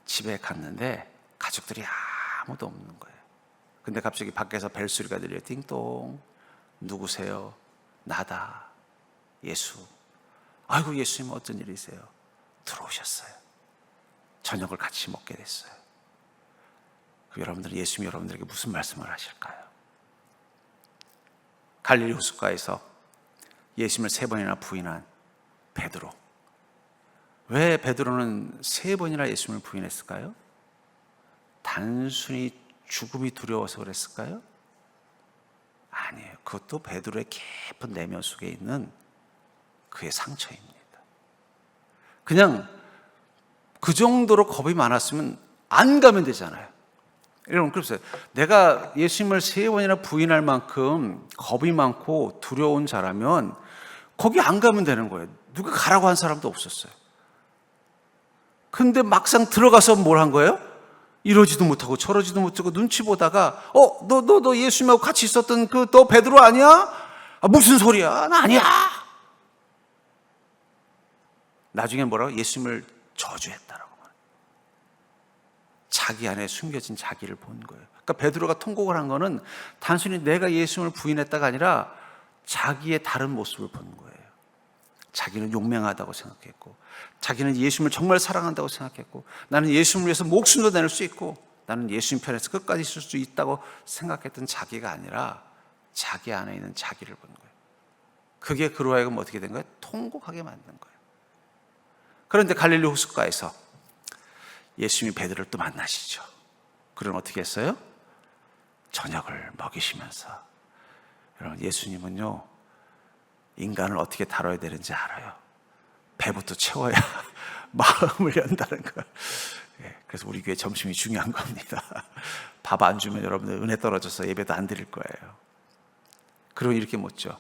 집에 갔는데 가족들이 아무도 없는 거예요. 근데 갑자기 밖에서 벨소리가 들려요. 띵동. 누구세요? 나다. 예수. 아이고, 예수님 어쩐 일이세요? 들어오셨어요. 저녁을 같이 먹게 됐어요. 여러분들은 예수님이 여러분들에게 무슨 말씀을 하실까요? 갈릴리 호숫가에서 예수님을 3번이나 부인한 베드로. 왜 베드로는 3번이나 예수님을 부인했을까요? 단순히 죽음이 두려워서 그랬을까요? 아니에요. 그것도 베드로의 깊은 내면 속에 있는 그의 상처입니다. 그냥 그 정도로 겁이 많았으면 안 가면 되잖아요. 여러분, 그랬어요. 내가 예수님을 3번이나 부인할 만큼 겁이 많고 두려운 자라면 거기 안 가면 되는 거예요. 누가 가라고 한 사람도 없었어요. 근데 막상 들어가서 뭘 한 거예요? 이러지도 못하고 저러지도 못하고 눈치 보다가 너 예수님하고 같이 있었던 너 베드로 아니야? 아, 무슨 소리야? 나 아니야. 나중에 뭐라고? 예수님을 저주했다라고 말해요. 자기 안에 숨겨진 자기를 본 거예요. 그러니까 베드로가 통곡을 한 거는 단순히 내가 예수님을 부인했다가 아니라 자기의 다른 모습을 본 거예요. 자기는 용맹하다고 생각했고, 자기는 예수님을 정말 사랑한다고 생각했고, 나는 예수님을 위해서 목숨도 내놓을 수 있고, 나는 예수님 편에서 끝까지 있을 수 있다고 생각했던 자기가 아니라 자기 안에 있는 자기를 본 거예요. 그게 그로 하여금 어떻게 된 거예요? 통곡하게 만든 거예요. 그런데 갈릴리 호숫가에서 예수님이 베드로를 또 만나시죠. 그럼 어떻게 했어요? 저녁을 먹이시면서. 여러분, 예수님은요, 인간을 어떻게 다뤄야 되는지 알아요. 배부터 채워야 마음을 연다는 거. 그래서 우리 교회 점심이 중요한 겁니다. 밥 안 주면 여러분들 은혜 떨어져서 예배도 안 드릴 거예요. 그리고 이렇게 묻죠.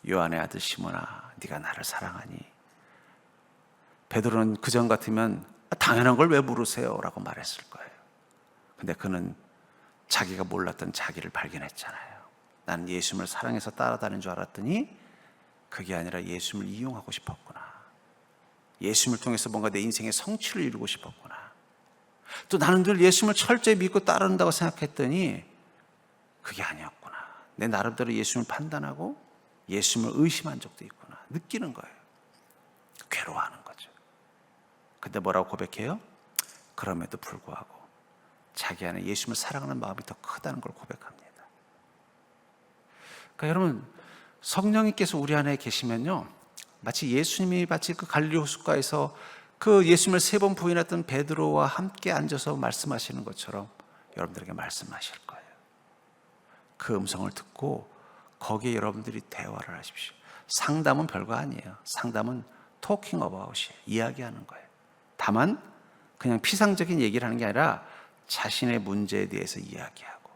요한의 아들 시몬아, 네가 나를 사랑하니? 베드로는 그전 같으면 당연한 걸 왜 물으세요? 라고 말했을 거예요. 근데 그는 자기가 몰랐던 자기를 발견했잖아요. 나는 예수님을 사랑해서 따라다니는 줄 알았더니 그게 아니라 예수님을 이용하고 싶었구나. 예수님을 통해서 뭔가 내 인생의 성취를 이루고 싶었구나. 또 나는 늘 예수님을 철저히 믿고 따른다고 생각했더니 그게 아니었구나. 내 나름대로 예수님을 판단하고 예수님을 의심한 적도 있구나. 느끼는 거예요. 괴로워하는 거죠. 근데 뭐라고 고백해요? 그럼에도 불구하고 자기 안에 예수님을 사랑하는 마음이 더 크다는 걸 고백합니다. 그러니까 여러분, 성령님께서 우리 안에 계시면요, 마치 예수님이 마치 그 갈릴리 호숫가에서 그 예수님을 3번 부인했던 베드로와 함께 앉아서 말씀하시는 것처럼 여러분들에게 말씀하실 거예요. 그 음성을 듣고 거기에 여러분들이 대화를 하십시오. 상담은 별거 아니에요. 상담은 talking about이에요. 이야기하는 거예요. 다만 그냥 피상적인 얘기를 하는 게 아니라 자신의 문제에 대해서 이야기하고,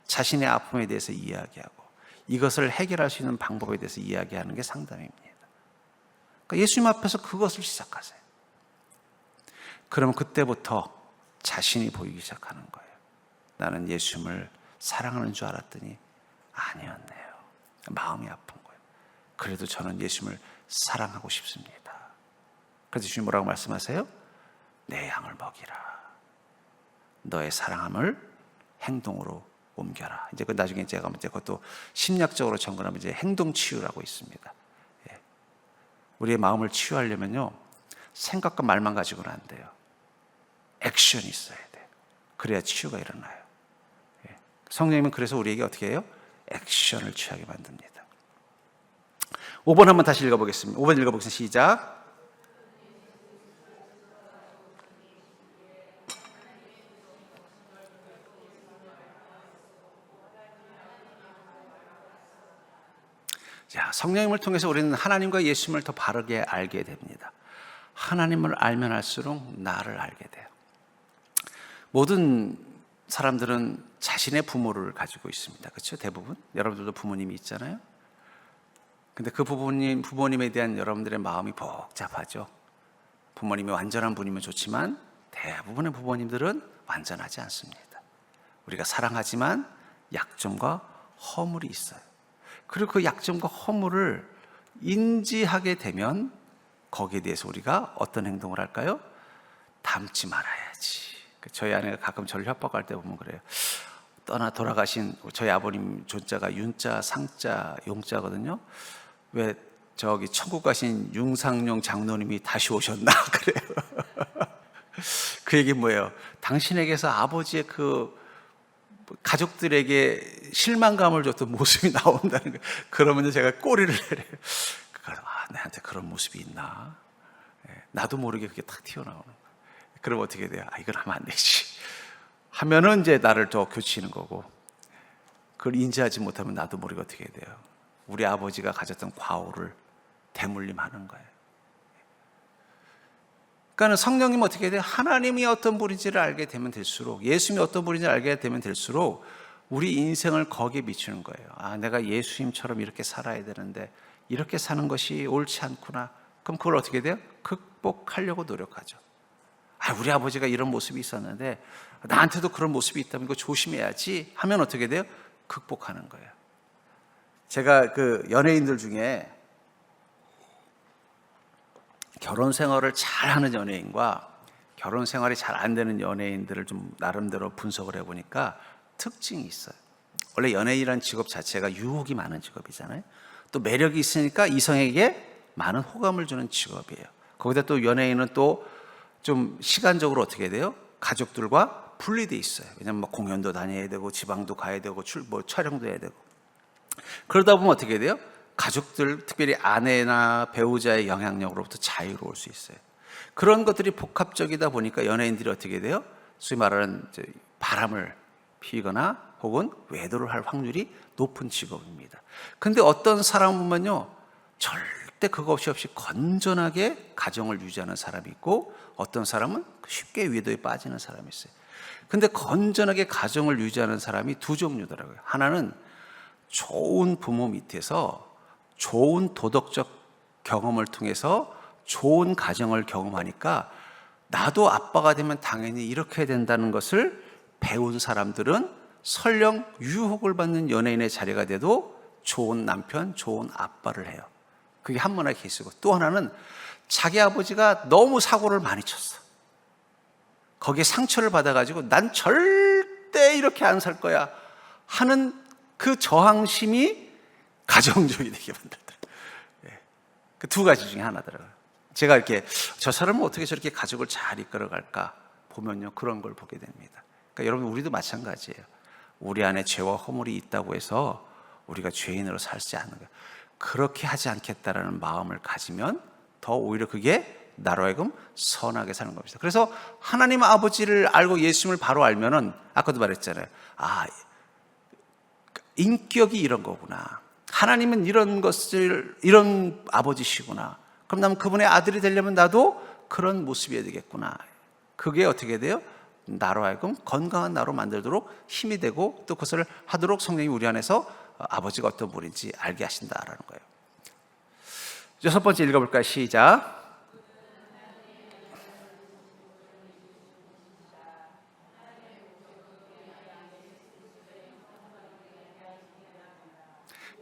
자신의 아픔에 대해서 이야기하고, 이것을 해결할 수 있는 방법에 대해서 이야기하는 게 상담입니다. 그러니까 예수님 앞에서 그것을 시작하세요. 그러면 그때부터 자신이 보이기 시작하는 거예요. 나는 예수님을 사랑하는 줄 알았더니 아니었네요. 마음이 아픈 거예요. 그래도 저는 예수님을 사랑하고 싶습니다. 그래서 주님 뭐라고 말씀하세요? 내 양을 먹이라. 너의 사랑함을 행동으로 옮겨라. 이제 그 나중에 제가 이제 그것도 심리학적으로 접근하면 이제 행동 치유라고 있습니다. 예. 우리의 마음을 치유하려면요, 생각과 말만 가지고는 안 돼요. 액션이 있어야 돼요. 그래야 치유가 일어나요. 예. 성령님은 그래서 우리에게 어떻게 해요? 액션을 취하게 만듭니다. 5번 한번 다시 읽어보겠습니다. 5번 읽어보겠습니다. 시작. 자, 성령님을 통해서 우리는 하나님과 예수님을 더 바르게 알게 됩니다. 하나님을 알면 알수록 나를 알게 돼요. 모든 사람들은 자신의 부모를 가지고 있습니다. 그렇죠? 대부분 여러분들도 부모님이 있잖아요. 근데 그 부모님에 대한 여러분들의 마음이 복잡하죠. 부모님이 완전한 분이면 좋지만 대부분의 부모님들은 완전하지 않습니다. 우리가 사랑하지만 약점과 허물이 있어요. 그리고 그 약점과 허물을 인지하게 되면 거기에 대해서 우리가 어떤 행동을 할까요? 닮지 말아야지. 저희 아내가 가끔 저를 협박할 때 보면 그래요. 돌아가신 저희 아버님 존자가 윤자, 상자, 용자거든요. 왜 저기 천국 가신 융상용 장로님이 다시 오셨나 그래요. 그 얘기 뭐예요? 당신에게서 아버지의 그 가족들에게 실망감을 줬던 모습이 나온다는 거예요. 그러면 제가 꼬리를 내려요. 내한테 그런 모습이 있나? 나도 모르게 그게 탁 튀어나오는 거예요. 그럼 어떻게 돼요? 이건 하면 안 되지. 하면은 이제 나를 더 교치는 거고, 그걸 인지하지 못하면 나도 모르게 어떻게 돼요? 우리 아버지가 가졌던 과오를 대물림하는 거예요. 그러니까 성령님 어떻게 돼요? 하나님이 어떤 분인지를 알게 되면 될수록, 예수님이 어떤 분인지를 알게 되면 될수록 우리 인생을 거기에 비추는 거예요. 내가 예수님처럼 이렇게 살아야 되는데 이렇게 사는 것이 옳지 않구나. 그럼 그걸 어떻게 돼요? 극복하려고 노력하죠. 우리 아버지가 이런 모습이 있었는데 나한테도 그런 모습이 있다면 이거 조심해야지 하면 어떻게 돼요? 극복하는 거예요. 제가 그 연예인들 중에 결혼 생활을 잘하는 연예인과 결혼 생활이 잘 안 되는 연예인들을 좀 나름대로 분석을 해보니까 특징이 있어요. 원래 연예인이라는 직업 자체가 유혹이 많은 직업이잖아요. 또 매력이 있으니까 이성에게 많은 호감을 주는 직업이에요. 거기다 또 연예인은 또 좀 시간적으로 어떻게 돼요? 가족들과 분리돼 있어요. 왜냐면 막 공연도 다녀야 되고 지방도 가야 되고 촬영도 해야 되고. 그러다 보면 어떻게 돼요? 가족들, 특별히 아내나 배우자의 영향력으로부터 자유로울 수 있어요. 그런 것들이 복합적이다 보니까 연예인들이 어떻게 돼요? 소위 말하는 바람을 피거나 혹은 외도를 할 확률이 높은 직업입니다. 근데 어떤 사람은 보면요, 절대 그거 없이 건전하게 가정을 유지하는 사람이 있고, 어떤 사람은 쉽게 외도에 빠지는 사람이 있어요. 근데 건전하게 가정을 유지하는 사람이 두 종류더라고요. 하나는 좋은 부모 밑에서 좋은 도덕적 경험을 통해서 좋은 가정을 경험하니까 나도 아빠가 되면 당연히 이렇게 된다는 것을 배운 사람들은 설령 유혹을 받는 연예인의 자리가 돼도 좋은 남편, 좋은 아빠를 해요. 그게 한 문화의 케이스고, 또 하나는 자기 아버지가 너무 사고를 많이 쳤어. 거기에 상처를 받아가지고 난 절대 이렇게 안 살 거야 하는 그 저항심이 가정적이 되게 만들더라고요. 그 두 가지 중에 하나더라고요. 제가 이렇게 저 사람은 어떻게 저렇게 가족을 잘 이끌어갈까 보면요, 그런 걸 보게 됩니다. 그러니까 여러분, 우리도 마찬가지예요. 우리 안에 죄와 허물이 있다고 해서 우리가 죄인으로 살지 않는 거예요. 그렇게 하지 않겠다라는 마음을 가지면 더 오히려 그게 나로 하여금 선하게 사는 겁니다. 그래서 하나님 아버지를 알고 예수님을 바로 알면은 아까도 말했잖아요. 인격이 이런 거구나. 하나님은 이런 것을, 이런 아버지시구나. 그럼 나는 그분의 아들이 되려면 나도 그런 모습이어야 되겠구나. 그게 어떻게 돼요? 나로 하여금 건강한 나로 만들도록 힘이 되고, 또 그것을 하도록 성령이 우리 안에서 아버지가 어떤 분인지 알게 하신다라는 거예요. 여섯 번째 읽어볼까요? 시작.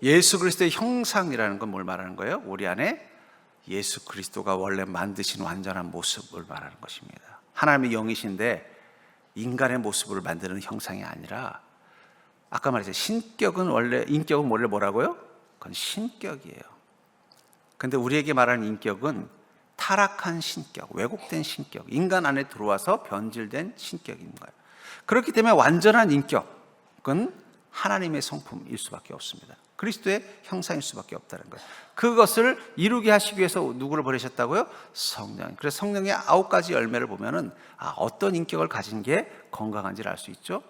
예수 그리스도의 형상이라는 건 뭘 말하는 거예요? 우리 안에 예수 그리스도가 원래 만드신 완전한 모습을 말하는 것입니다. 하나님의 영이신데 인간의 모습을 만드는 형상이 아니라, 아까 말했죠. 인격은 원래 뭐라고요? 그건 신격이에요. 근데 우리에게 말하는 인격은 타락한 신격, 왜곡된 신격, 인간 안에 들어와서 변질된 신격인 거예요. 그렇기 때문에 완전한 인격은 하나님의 성품일 수밖에 없습니다. 그리스도의 형상일 수밖에 없다는 거예요. 그것을 이루게 하시기 위해서 누구를 보내셨다고요? 성령. 그래서 성령의 9가지 열매를 보면은 어떤 인격을 가진 게 건강한지를 알 수 있죠.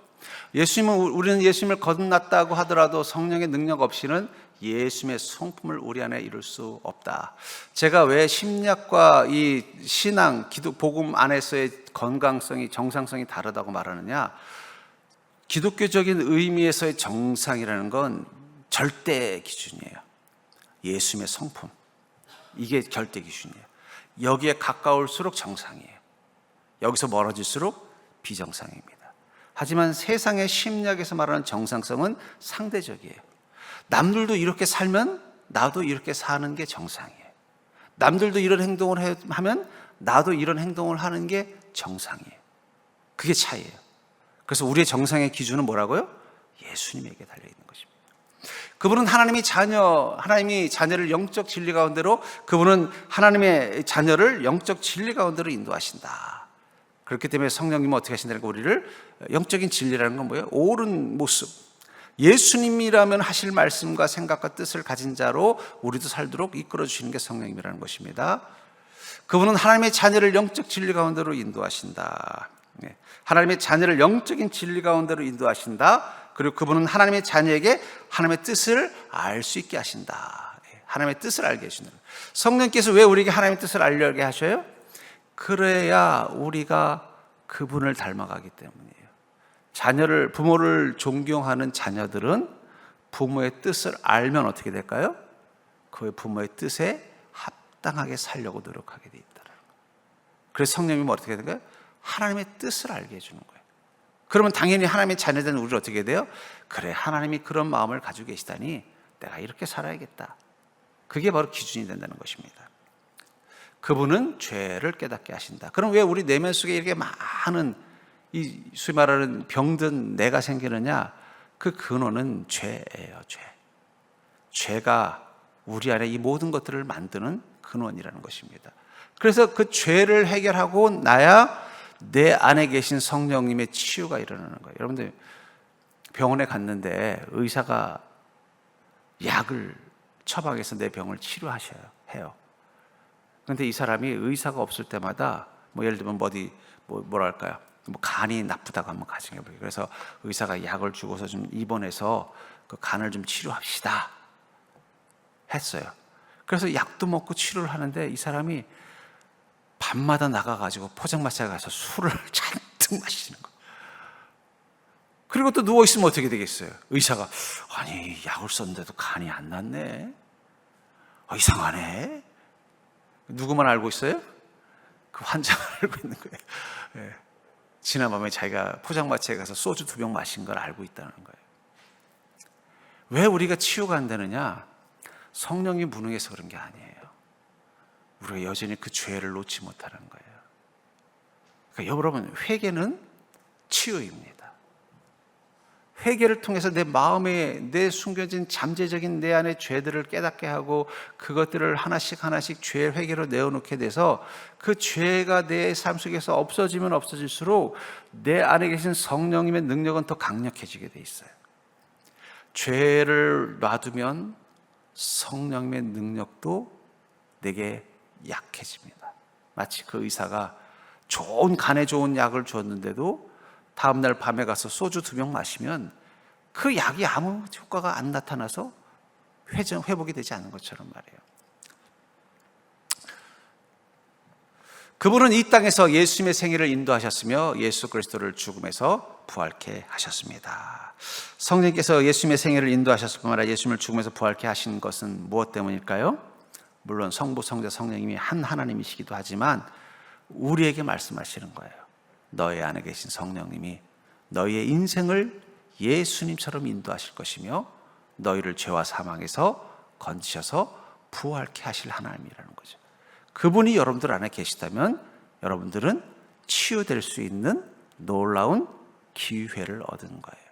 우리는 예수님을 거듭났다고 하더라도 성령의 능력 없이는 예수님의 성품을 우리 안에 이룰 수 없다. 제가 왜 심리학과 이 신앙, 기독, 복음 안에서의 건강성이, 정상성이 다르다고 말하느냐? 기독교적인 의미에서의 정상이라는 건 절대 기준이에요. 예수님의 성품, 이게 절대 기준이에요. 여기에 가까울수록 정상이에요. 여기서 멀어질수록 비정상입니다. 하지만 세상의 심리학에서 말하는 정상성은 상대적이에요. 남들도 이렇게 살면 나도 이렇게 사는 게 정상이에요. 남들도 이런 행동을 하면 나도 이런 행동을 하는 게 정상이에요. 그게 차이예요. 그래서 우리의 정상의 기준은 뭐라고요? 예수님에게 달려있는 것입니다. 그분은 하나님이 자녀를 영적 진리 가운데로, 그분은 하나님의 자녀를 영적 진리 가운데로 인도하신다. 그렇기 때문에 성령님은 어떻게 하신다는 거, 우리를 영적인 진리라는 건 뭐예요? 옳은 모습, 예수님이라면 하실 말씀과 생각과 뜻을 가진 자로 우리도 살도록 이끌어 주시는 게 성령님이라는 것입니다. 그분은 하나님의 자녀를 영적 진리 가운데로 인도하신다. 하나님의 자녀를 영적인 진리 가운데로 인도하신다. 그리고 그분은 하나님의 자녀에게 하나님의 뜻을 알 수 있게 하신다. 하나님의 뜻을 알게 하신다. 성령께서 왜 우리에게 하나님의 뜻을 알게 하셔요? 그래야 우리가 그분을 닮아가기 때문이에요. 부모를 존경하는 자녀들은 부모의 뜻을 알면 어떻게 될까요? 그 부모의 뜻에 합당하게 살려고 노력하게 돼 있다는 거예요. 그래서 성령님은 어떻게 될까요? 하나님의 뜻을 알게 해주는 거예요. 그러면 당연히 하나님의 자녀된 우리를 어떻게 돼요? 그래, 하나님이 그런 마음을 가지고 계시다니 내가 이렇게 살아야겠다. 그게 바로 기준이 된다는 것입니다. 그분은 죄를 깨닫게 하신다. 그럼 왜 우리 내면 속에 이렇게 많은 소위 말하는 병든 내가 생기느냐? 그 근원은 죄예요. 죄가 우리 안에 이 모든 것들을 만드는 근원이라는 것입니다. 그래서 그 죄를 해결하고 나야 내 안에 계신 성령님의 치유가 일어나는 거예요. 여러분들 병원에 갔는데 의사가 약을 처방해서 내 병을 치료하셔야 해요. 그런데 이 사람이 의사가 없을 때마다 예를 들면 뭐랄까요? 간이 나쁘다고 한번 가정해볼게요. 그래서 의사가 약을 주고서 좀 입원해서 그 간을 좀 치료합시다 했어요. 그래서 약도 먹고 치료를 하는데 이 사람이 밤마다 나가가지고 포장마차에 가서 술을 잔뜩 마시는 거예요. 그리고 또 누워있으면 어떻게 되겠어요? 의사가 아니 약을 썼는데도 간이 안 났네. 이상하네. 누구만 알고 있어요? 그 환자가 알고 있는 거예요. 네. 지난밤에 자기가 포장마차에 가서 소주 2병 마신 걸 알고 있다는 거예요. 왜 우리가 치유가 안 되느냐? 성령이 무능해서 그런 게 아니에요. 우리가 여전히 그 죄를 놓지 못하는 거예요. 그러니까 여러분, 회개는 치유입니다. 회개를 통해서 내 마음에 내 숨겨진 잠재적인 내 안의 죄들을 깨닫게 하고 그것들을 하나씩 죄의 회개로 내어놓게 돼서 그 죄가 내 삶 속에서 없어지면 없어질수록 내 안에 계신 성령님의 능력은 더 강력해지게 돼 있어요. 죄를 놔두면 성령님의 능력도 내게 약해집니다. 마치 그 의사가 간에 좋은 약을 줬는데도 다음날 밤에 가서 소주 2병 마시면 그 약이 아무 효과가 안 나타나서 회복이 되지 않는 것처럼 말이에요. 그분은 이 땅에서 예수님의 생애를 인도하셨으며 예수 그리스도를 죽음에서 부활케 하셨습니다. 성령께서 예수님의 생애를 인도하셨을 뿐만 아니라 예수님을 죽음에서 부활케 하신 것은 무엇 때문일까요? 물론 성부, 성자, 성령님이 한 하나님이시기도 하지만 우리에게 말씀하시는 거예요. 너희 안에 계신 성령님이 너희의 인생을 예수님처럼 인도하실 것이며 너희를 죄와 사망에서 건지셔서 부활케 하실 하나님이라는 거죠. 그분이 여러분들 안에 계시다면 여러분들은 치유될 수 있는 놀라운 기회를 얻은 거예요.